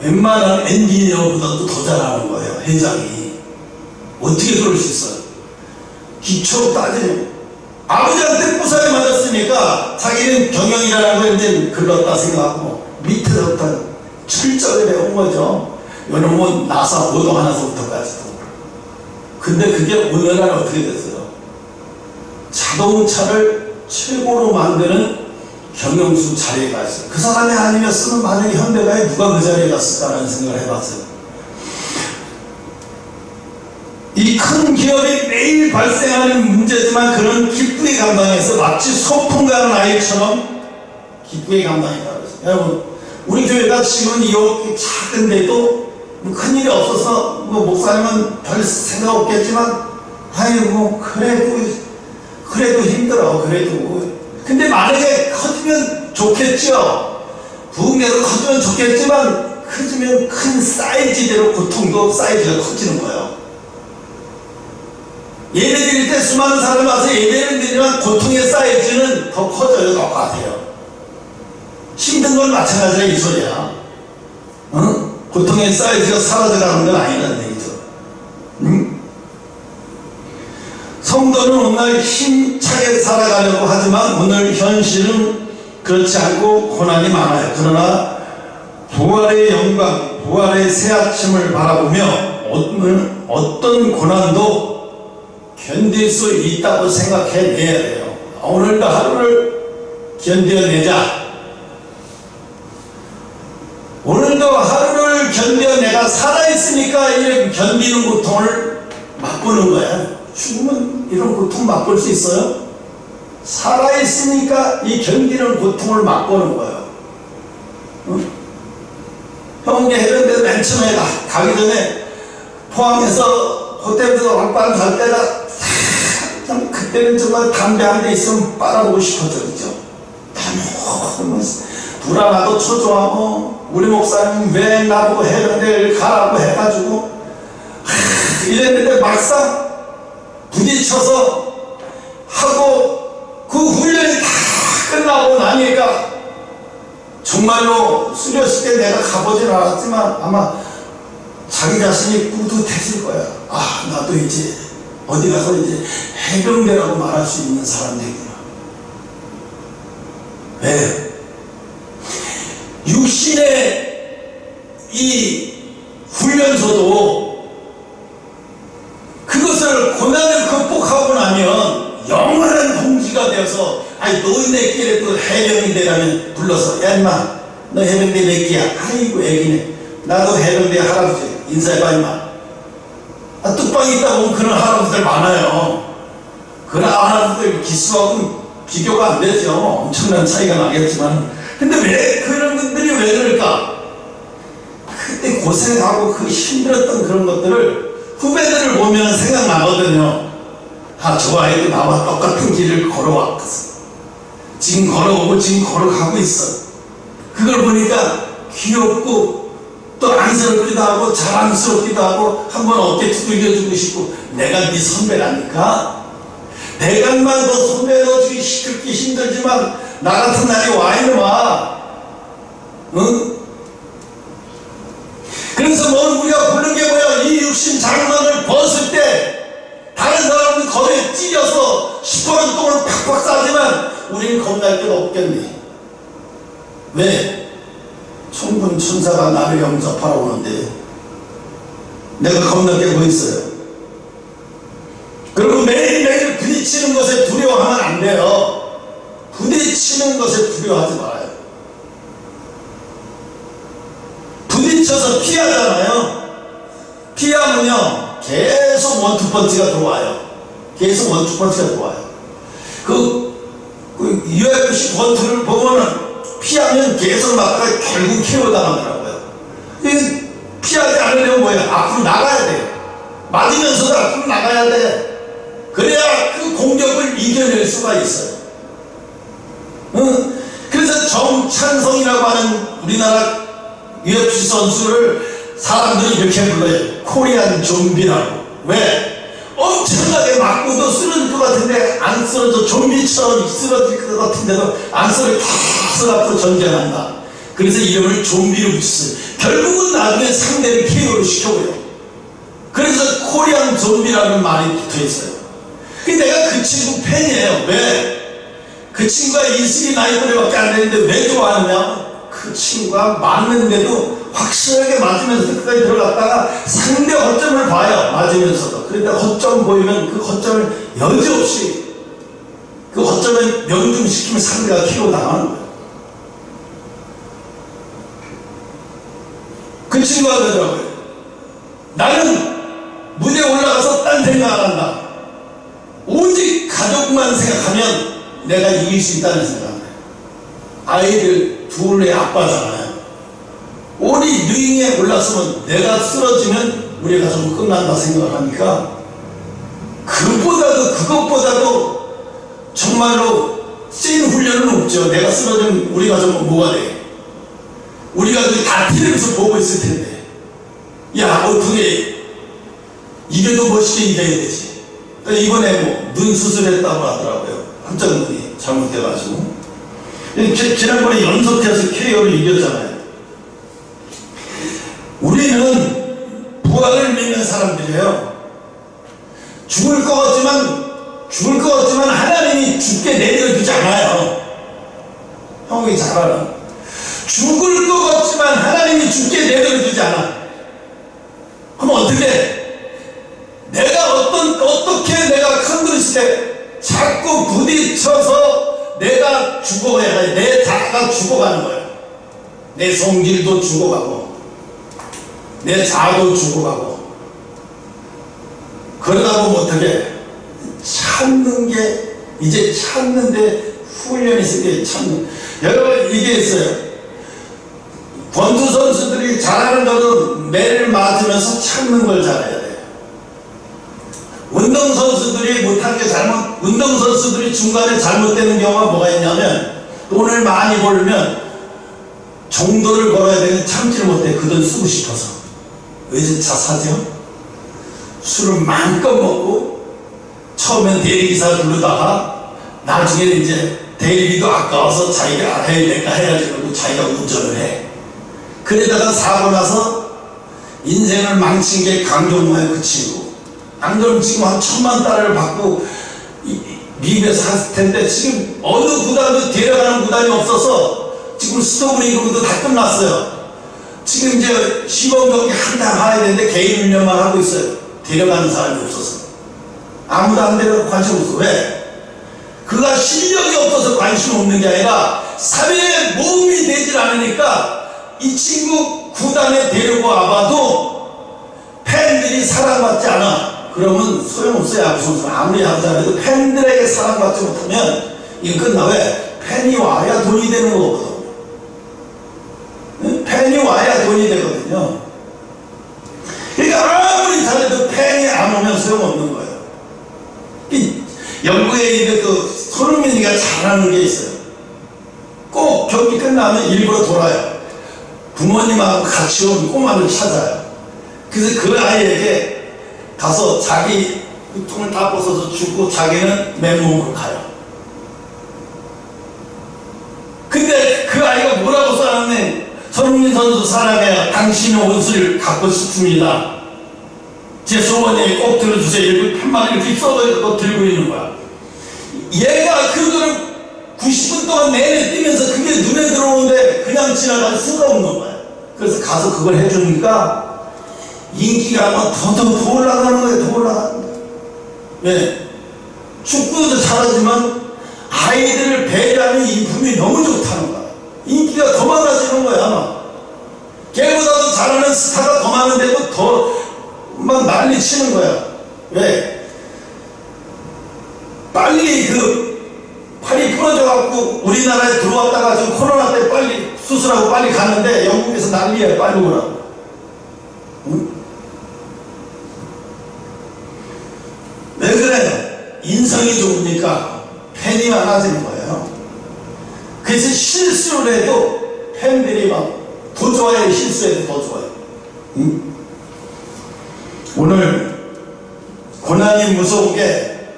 A: 웬만한 엔지니어보다도 더 잘하는 거예요. 회장이. 어떻게 그럴 수 있어요? 기초 따지면 아버지한테 부사에 맞았으니까 자기는 경영이라는 걸 이제 글렀다 생각하고 밑에서부터 출전을 배운 거죠. 이런 뭐 나사 보도 하나서부터까지도. 근데 그게 오늘날 어떻게 됐어요? 자동차를 최고로 만드는 경영수 자리에 가 있어요. 그 사람이 아니었으면 만약에 현대가에 누가 그 자리에 갔을까라는 생각을 해봤어요. 이 큰 기업이 매일 발생하는 문제지만 그런 기쁘게 감당해서 마치 소풍 가는 아이처럼 기쁘게 감당했다고 했어요. 여러분, 우리 교회가 지금 이렇게 작은데도 뭐 큰일이 없어서 뭐 목사님은 별 생각 없겠지만 아이고 그래도 힘들어. 그래도 근데 만약에 커지면 좋겠죠. 부흥회로 커지면 좋겠지만 커지면 큰 사이즈대로 고통도 사이즈가 커지는 거예요. 예배 드릴 때 수많은 사람이 와서 예배를 드리면 고통의 사이즈는 더 커져요. 똑같아요. 힘든 건 마찬가지야 이 소리야. 어? 고통의 사이즈가 사라져가는 건 아니라는 얘기죠. 응? 성도는 오늘 힘차게 살아가려고 하지만 오늘 현실은 그렇지 않고 고난이 많아요. 그러나 부활의 영광, 부활의 새 아침을 바라보며 어떤 고난도 견딜 수 있다고 생각해내야 돼요. 오늘도 하루를 견뎌내자. 오늘도 하루를 견뎌내가 살아있으니까 이렇게 견디는 고통을 맛보는 거야. 죽으면 이런 고통 맛볼 수 있어요? 살아있으니까 이 견디는 고통을 맛보는 거예요. 응? 형제 해변대에서 맨 처음에 가기 전에 포항에서 호텔에서 왕빵 갈 때가 참 그때는 정말 담배 한 대 있으면 빨아보고 싶었죠. 그죠? 너무 불안하고 초조하고 우리 목사님 왜 나보고 해변대를 가라고 해가지고 이랬는데 막상 부딪혀서 하고 그 훈련이 다 끝나고 나니까 정말로 수료식 때 내가 가보진 않았지만 아마 자기 자신이 뿌듯해질 거야. 아, 나도 이제 어디 가서 이제 해병대라고 말할 수 있는 사람들이구나. 왜? 육신의 이 훈련소도 그것을 고난을 극복하고 나면 영원한 동지가 되어서 아니 노인네끼리 또 해병대 가면 불러서 야 인마 너 해병대 몇 기야? 아이고 애기네. 나도 해병대 할아버지 인사해봐 인마. 아, 뚝방이 있다 보면 그런 할아버지들 많아요. 그런 할아버지들 기수하고는 비교가 안 되죠. 엄청난 차이가 나겠지만 근데 왜 그런 분들이 왜 그럴까? 그때 고생하고 그 힘들었던 그런 것들을 후배들을 보면 생각나거든요. 아, 저 아이도 나와 똑같은 길을 걸어왔거든. 지금 걸어오고 지금 걸어가고 있어. 그걸 보니까 귀엽고 또 안쓰럽기도 하고 자랑스럽기도 하고 한번 어깨 두들겨주고 싶고 내가 네 선배라니까. 대간만 너 선배 넣어주기 그렇게 힘들지만 나 같은 날이 와 이놈아. 응? 그래서 뭘 우리가 부른 게 뭐야? 이 육신 장막을 벗을 때 다른 사람은 거기에 찔려서 10번 동안 팍팍 싸지만 우리는 겁날 데가 없겠니? 왜? 천군 천사가 나를 영접하러 오는데 내가 겁날 게 뭐 있어요? 그리고 매일매일 부딪히는 것에 두려워하면 안 돼요. 부딪히는 것에 두려워하지 말아요. 부딪혀서 피하잖아요. 피하면요 계속 원투펀치가 들어와요. 계속 원투펀치가 들어와요. 그 UFC 권투를 보면은 피하면 계속 맞다가 결국 KO 당하더라고요. 피하지 않으려면 뭐예요? 앞으로 나가야 돼요. 맞으면서도 앞으로 나가야 돼. 그래야 그 공격을 이겨낼 수가 있어요. 응? 그래서 정찬성이라고 하는 우리나라 UFC 선수를 사람들이 이렇게 불러요. 코리안 좀비라고. 왜? 엄청나게 맞고도 쓰러질 것 같은데 안 쓰러져. 좀비처럼 쓰러질 것 같은데도 안 쓰러져. 계속 앞으로 전쟁한다. 그래서 이름을 좀비로 붙였어요. 결국은 나중에 상대를 KO를 시켜버려. 그래서 코리안 좀비라는 말이 붙어있어요. 내가 그 친구 팬이에요. 왜? 그 친구가 인생이 나이 또래밖에 안 되는데 왜 좋아하느냐? 그 친구가 맞는데도 확실하게 맞으면서 끝까지 들어갔다가 상대 허점을 봐요. 맞으면서도. 그런데 허점 보이면 그 허점을 여지없이 그 허점을 명중시키면 상대가 KO 당하는 거예요. 그 친구가 그러더라고요. 나는 무대에 올라가서 딴 생각 안 한다. 오직 가족만 생각하면 내가 이길 수 있다는 생각합니다. 아이들 둘의 아빠잖아요. 오리 링에 올랐으면 내가 쓰러지면 우리 가족은 끝난다 생각을 하니까 그것보다도 정말로 센 훈련은 없죠. 내가 쓰러지면 우리 가족은 뭐가 돼? 우리 가족이 다 텔레비에서 보고 있을 텐데 야 어떻게 이겨도 멋있게 이겨야 되지. 그러니까 이번에 뭐 눈 수술했다고 하더라고요. 한쪽 눈이 잘못돼가지고. 지난번에 연속해서 KO를 이겼잖아요. 우리는 부활을 믿는 사람들이에요. 죽을 것 같지만 하나님이 죽게 내려주지 않아요. 형이 잘 알아. 죽을 것 같지만 하나님이 죽게 내려주지 않아. 그럼 어떻게 해? 어떻게 내가 큰 그릇일 때 자꾸 부딪혀서 내가 죽어가야 돼. 내 자아가 죽어가는 거야. 내 성질도 죽어가고 내 자아도 죽어가고 그러다 보면 어떻게 해? 참는 게 이제 참는데 훈련이 있어요. 참는. 여러분 이게 있어요. 권투 선수들이 잘하는 거는 매를 맞으면서 참는 걸 잘해야 돼요. 운동선수들이 못한 게 운동선수들이 중간에 잘못되는 경우가 뭐가 있냐면 돈을 많이 벌면 정도를 벌어야 되는데 참지를 못해. 그 돈 쓰고 싶어서. 외제차 사죠? 술을 마음껏 먹고 처음엔 대리기사 부르다가 나중에는 이제 대리비도 아까워서 자기가 내가 해야지 그러고 자기가 운전을 해. 그러다가 사고 나서 인생을 망친 게 강경모의 그 친구. 안 그러면 지금 한 1000만 달러를 받고 미국에서 할 텐데 지금 어느 구단도 데려가는 구단이 없어서 지금 스토브리그도 다 끝났어요. 지금 이제 시범 경기 한 달 해야 되는데 개인 훈련만 하고 있어요. 데려가는 사람이 없어서. 아무도 안 데려가 관심 없어. 왜? 그가 실력이 없어서 관심 없는 게 아니라 사회에 모험이 되질 않으니까 이 친구 구단에 데리고 와봐도 팬들이 사랑받지 않아. 그러면 소용없어요. 야구 선수는 아무리 야구 잘해도 팬들에게 사랑받지 못하면 이거 끝나. 왜? 팬이 와야 돈이 되는 거거든. 팬이 와야 돈이 되거든요. 그러니까 아무리 잘해도 팬이 안 오면 소용없는 거예요. 영국에 있는 그 손흥민이가 잘하는 게 있어요. 꼭 경기 끝나면 일부러 돌아요. 부모님하고 같이 온 꼬마를 찾아요. 그래서 그 아이에게 가서 자기 똥을 다 벗어서 주고 자기는 맨몸으로 가요. 근데 그 아이가 뭐라고 써놨네. 손흥민 선수 사랑해요. 당신의 옷을 갖고 싶습니다. 제 소원에 꼭 들어주세요. 이렇게 편만 이렇게 써서 들고 있는 거야. 얘가 그거를 90분 동안 내내 뛰면서 그게 눈에 들어오는데 그냥 지나갈 수가 없는 거야. 그래서 가서 그걸 해주니까 인기가 막 더 올라가는 거야. 더 올라가는 거야. 왜? 축구도 잘하지만 아이들을 배려하는 인품이 너무 좋다는 거야. 인기가 더 많아지는 거야. 걔보다도 잘하는 스타가 더 많은데도 더 막 난리 치는 거야. 왜? 빨리 팔이 부러져갖고 우리나라에 들어왔다가 지금 코로나 때 빨리 수술하고 빨리 갔는데 영국에서 난리야. 빨리 오라고. 응? 왜 그래? 인성이 좋으니까 팬이 많아지는 거예요. 그래서 실수를 해도 팬들이 막 더 좋아요. 실수해도 더 좋아요. 응? 오늘 고난이 무서운 게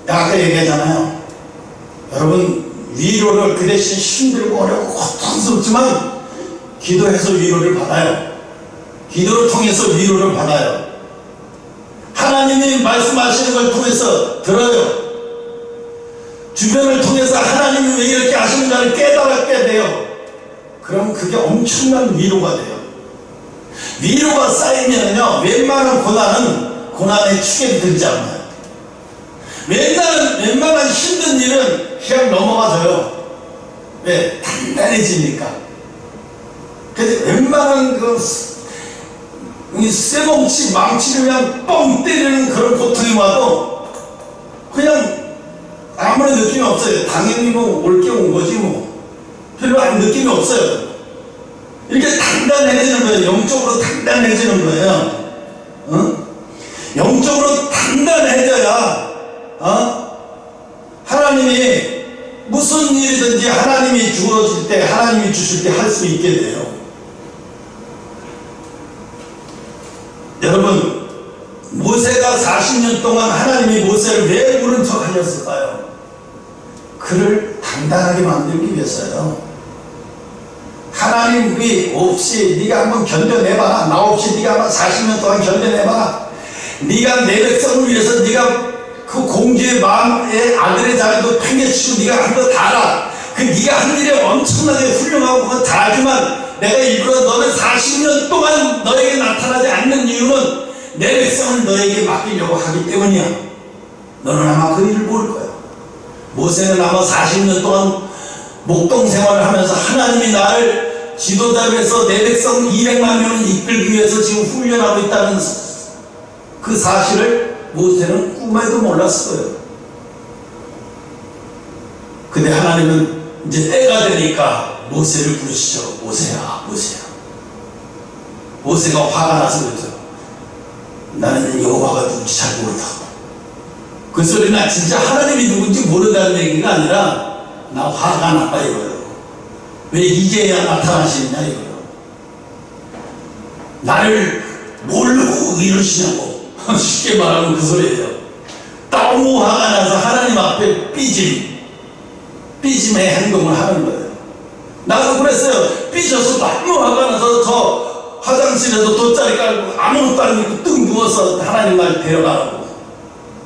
A: 아까 얘기했잖아요. 여러분 위로를 그 대신 힘들고 어렵고 고통스럽지만 기도해서 위로를 받아요. 기도를 통해서 위로를 받아요. 하나님이 말씀하시는 걸 통해서 들어요. 주변을 통해서 하나님이 왜 이렇게 하시는가를 깨달게 돼요. 그럼 그게 엄청난 위로가 돼요. 위로가 쌓이면요 웬만한 고난의 축에 들지 않아요. 웬만한 힘든 일은 그냥 넘어가져요. 왜? 단단해지니까. 그래서 웬만한 쇠뭉치 망치를 그냥 뻥 때리는 그런 고통이 와도 그냥 아무런 느낌이 없어요. 당연히 뭐 올 게 온 거지 뭐. 별로 아무 느낌이 없어요. 이렇게 단단해지는 거예요. 영적으로 단단해지는 거예요. 영적으로 단단해져야 하나님이 무슨 일이든지 하나님이 주어질 때 하나님이 주실 때 할 수 있게 돼요. 여러분 모세가 40년 동안 하나님이 모세를 왜 부른 척 하셨을까요? 그를 단단하게 만들기 위해서요. 하나님이 없이 네가 한번 견뎌내봐라. 나 없이 네가 한번 40년 동안 견뎌내봐라. 네가 내 백성을 위해서 네가 그 공주의 마음의 아들의 자리도 팽개치고 네가 한 거 다 알아. 그 네가 한 일이 엄청나게 훌륭하고 그거 다 알지만 내가 일부러 너는 40년 동안 너에게 나타나지 않는 이유는 내 백성을 너에게 맡기려고 하기 때문이야. 너는 아마 그 일을 모를 거야. 모세는 아마 40년 동안 목동 생활을 하면서 하나님이 나를 지도자로서 내 백성 200만 명을 이끌기 위해서 지금 훈련하고 있다는 그 사실을 모세는 꿈에도 몰랐을 거예요. 근데 하나님은 이제 때가 되니까 모세를 부르시죠. 모세야, 모세야. 모세가 화가 나서 그러죠. 나는 여호와가 누군지 잘 모른다고. 그 소리는 진짜 하나님이 누군지 모른다는 얘기가 아니라 나 화가 나빠 이거예요. 왜 이제야 나타나시느냐 이거예요. 나를 모르고 이러시냐고. 쉽게 말하면 그 소리예요. 너무 화가 나서 하나님 앞에 삐짐의 행동을 하는 거예요. 나도 그랬어요. 삐져서 너무 화가 나서 저 화장실에서 돗자리 깔고 아무것도 안 입고 뜬 누워서 하나님 날 데려가라고.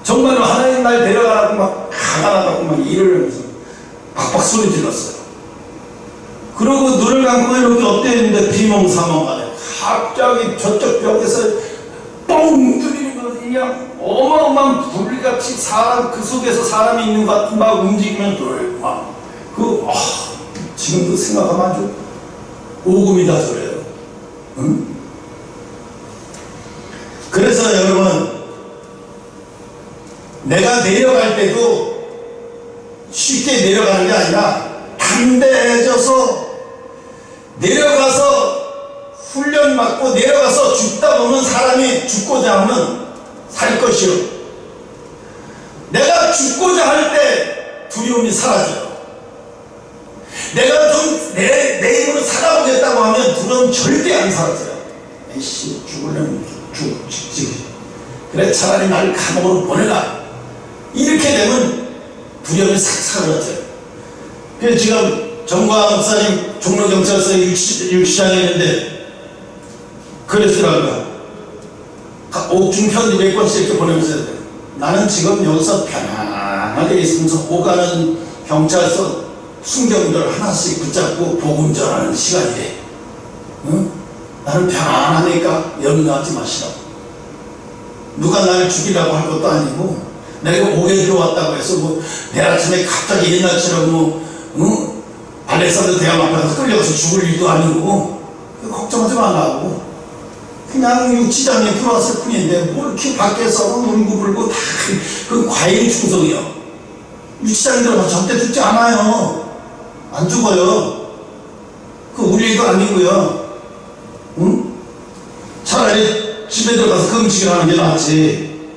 A: 정말로 하나님 날 데려가라고 막 화가 나가고 막 일을 하면서 박박 소리 질렀어요. 그러고 눈을 감고 이렇게 엎드렸는데 비몽사몽하네. 갑자기 저쪽 벽에서 뻥 뚫리는 거 그냥 어마어마한 불같이 사람 그 속에서 사람이 있는 것 같은 막 움직이면 막 지금도 생각하면 아주 오금이 다 저래요. 응? 그래서 여러분 내가 내려갈 때도 쉽게 내려가는 게 아니라 담대해져서 내려가서 훈련 받고 내려가서 죽다 보면 사람이 죽고자 하면 살 것이요. 내가 죽고자 할 때 두려움이 사라져요. 내가 좀 내 힘으로 살아보겠다고 하면 두려움 절대 안 사라져요. 에이씨, 죽으려면 죽지. 그래, 차라리 날 감옥으로 보내라. 이렇게 되면 두려움이 싹 사라져요. 그래서 지금 정광 목사님 종로경찰서 유치장에 있는데 그랬더라고요. 옥중 편지 몇 번씩 이렇게 보내면서 나는 지금 여기서 편안하게 있으면서 오가는 경찰서 순경들 하나씩 붙잡고 복음 전하는 시간이래. 응? 나는 편안하니까 염려하지 마시라고. 누가 나를 죽이려고 할 것도 아니고 내가 옥에 들어왔다고 해서 뭐 내일 아침에 갑자기 옛날처럼 알렉산더 대왕 앞에 가서 끌려가서 죽을 일도 아니고 걱정하지 말라고. 그냥 유치장에 들어왔을 뿐인데 뭐 이렇게 밖에서 울고불고 다 그 과잉 충성이요. 유치장에 들어가서 절대 죽지 않아요. 안 죽어요. 그 우리 일도 아니고요. 응? 차라리 집에 들어가서 금식을 하는 게 낫지.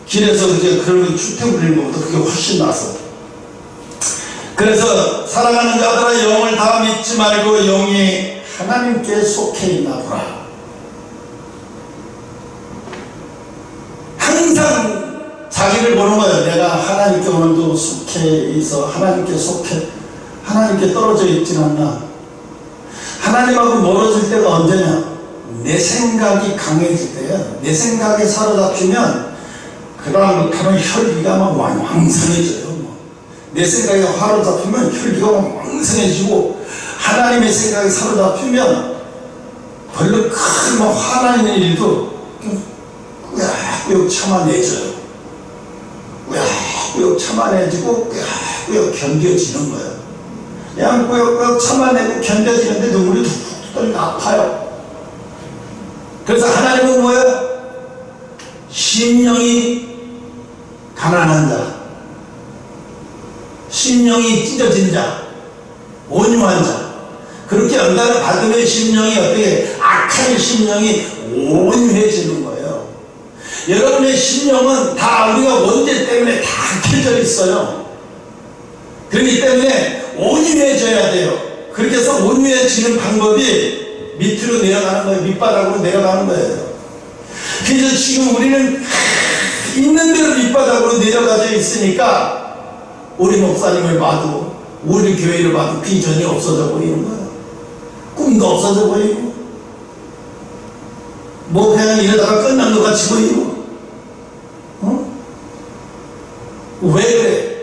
A: 길에서 이제 그런 추태 부리는 것보다 그게 훨씬 나서. 그래서 사랑하는 자들아, 영을 다 믿지 말고 영이 하나님께 속해 있나 보라. 항상 자기를 보는 거예요. 내가 하나님께 오늘도 속해 있어. 하나님께 속해. 하나님께 떨어져 있진 않나. 하나님하고 멀어질 때가 언제냐? 내 생각이 강해질 때야. 내 생각에 사로잡히면 그 다음부터는 혈기가 막 왕성해져요. 내 생각에 사로잡히면 혈기가 막 왕성해지고, 하나님의 생각에 사로잡히면 별로 큰 막 화나는 일도 꾸역꾸역 참아내져요. 꾸역꾸역 참아내지고 꾸역꾸역 견뎌지는 거예요. 그냥 꾸역꾸역 참아내고 견뎌지는데 눈물이 툭툭 떨리고 아파요. 그래서 하나님은 뭐예요? 심령이 가난한 자, 심령이 찢어진 자, 온유한 자, 그렇게 연단을 받으면 심령이 어떻게 악한 심령이 온유해지는 거예요. 여러분의 심령은 다 우리가 원죄 때문에 다 악해져 있어요. 그렇기 때문에 온유해져야 돼요. 그렇게 해서 온유해지는 방법이 밑으로 내려가는 거예요. 밑바닥으로 내려가는 거예요. 그래서 지금 우리는 있는 대로 밑바닥으로 내려가져 있으니까 우리 목사님을 봐도, 우리 교회를 봐도 비전이 없어져 보이는 거예요. 꿈도 없어져 보이고, 뭐 그냥 이러다가 끝난 것 같이 보이고. 왜 그래?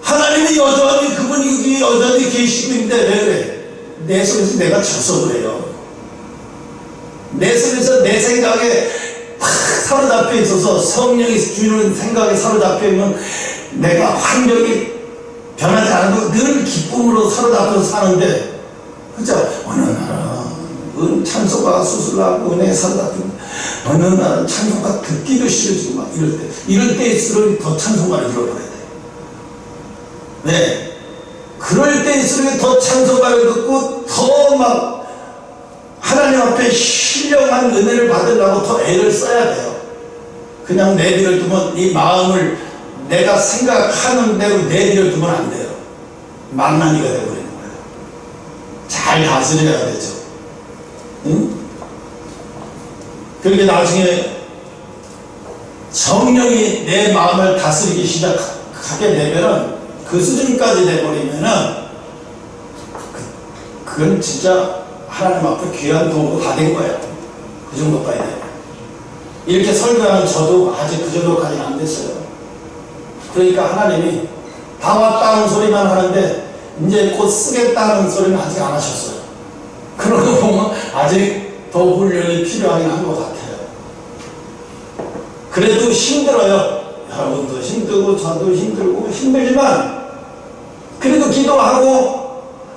A: 하나님이 여전히, 그분이 여전히 계시고 있는데 왜 그래? 내 속에서 내가 져서 그래요. 내 속에서 내 생각에 팍 사로잡혀 있어서, 성령이 주는 생각에 사로잡혀 있는 내가 환경이 변하지 않아도 늘 기쁨으로 사로잡혀서 사는데, 그죠? 어느 날은 찬송가가 수술하고 은혜에 사로잡히고, 어느 날은 찬송가 듣기도 싫어지고 막 이럴 때일수록 더 찬송가를 들어버려야 돼. 네. 그럴 때일수록 더 찬송가를 듣고 더 막 하나님 앞에 신령한 은혜를 받으려고 더 애를 써야 돼요. 그냥 내비를 두면, 이 마음을 내가 생각하는 대로 내비를 두면 안 돼요. 망나니가 되어버리는 거예요. 잘 다스려야 되죠. 응? 그렇게 나중에 성령이 내 마음을 다스리기 시작하게 되면은, 그 수준까지 돼버리면은 그건 진짜 하나님 앞에 귀한 도구 다 된 거예요. 그 정도까지 돼요. 이렇게 설교하는 저도 아직 그 정도까지는 안 됐어요. 그러니까 하나님이 다 왔다는 소리만 하는데 이제 곧 쓰겠다는 소리는 아직 안 하셨어요. 그런 거 보면 아직 더 훈련이 필요하긴 한 것 같아요. 그래도 힘들어요. 여러분도 힘들고 저도 힘들고 힘들지만 그래도 기도하고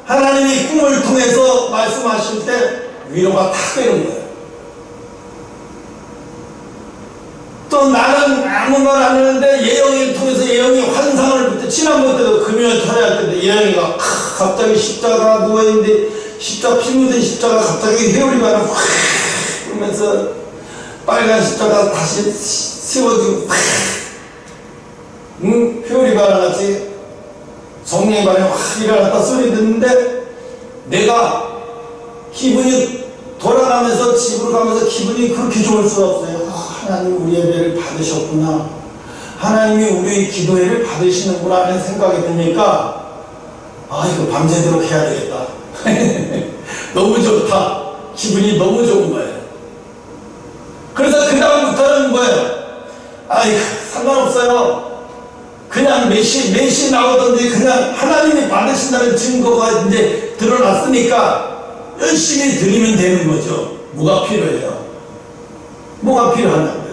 A: 하나님이 꿈을 통해서 말씀하실 때 위로가 탁 되는 거예요. 또 나는 아무 말 안 하는데 예영이를 통해서 예영이 환상을 붙여. 지난번에도 금요일 토요일 때도 예영이가 갑자기 십자가 누워있는데 십자가 피 묻은 십자가 갑자기 회오리바람 확 불면서 빨간 십자가 다시 세워지고 회오리바람 같이 성령의 발에 확 일어났다 소리 듣는데 내가 기분이 돌아가면서 집으로 가면서 기분이 그렇게 좋을 수가 없어요. 하나님 우리 예배를 받으셨구나. 하나님이 우리의 기도회를 받으시는구나 하는 생각이 드니까 이거 밤새도록 해야 되겠다. 너무 좋다. 기분이 너무 좋은 거예요. 그래서 그 다음부터는 뭐예요? 상관없어요. 그냥 몇시 나오던지 그냥 하나님이 받으신다는 증거가 이제 드러났으니까 열심히 드리면 되는 거죠. 뭐가 필요해요? 뭐가 필요하냐고요?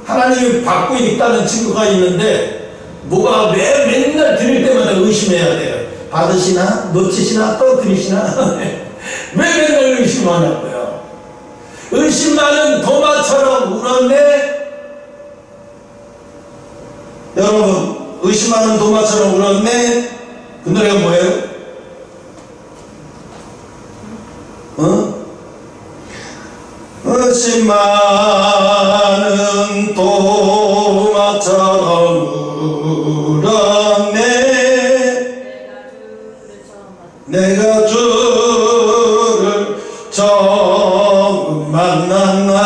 A: 하나님이 받고 있다는 증거가 있는데 뭐가 왜 맨날 드릴 때마다 의심해야 돼요? 받으시나? 놓치시나? 또 드리시나? 왜 맨날 의심하냐고요? 의심 많은 도마처럼 울었네? 여러분, 의심 많은 도마처럼 울었네? 그 노래가 뭐예요? 의심 많은 도마처럼 울었네. 내가 주를 처음 만났나.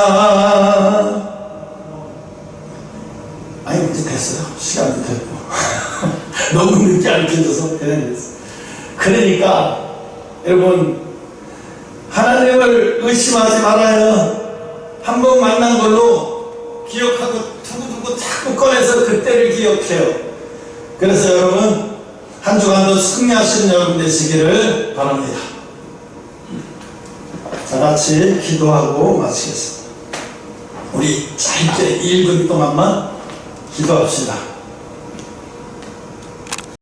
A: 이제 됐어요. 시간도 됐고. 너무 늦게 알려줘서 그냥 됐어. 그러니까 여러분, 하나님을 의심하지 말아요. 한 번 만난 걸로 기억하고 두고두고 자꾸 꺼내서 그때를 기억해요. 그래서 여러분, 한 주간도 승리하시는 여러분 되시기를 바랍니다. 자, 같이 기도하고 마치겠습니다. 우리 짧게 1분 동안만 기도합시다.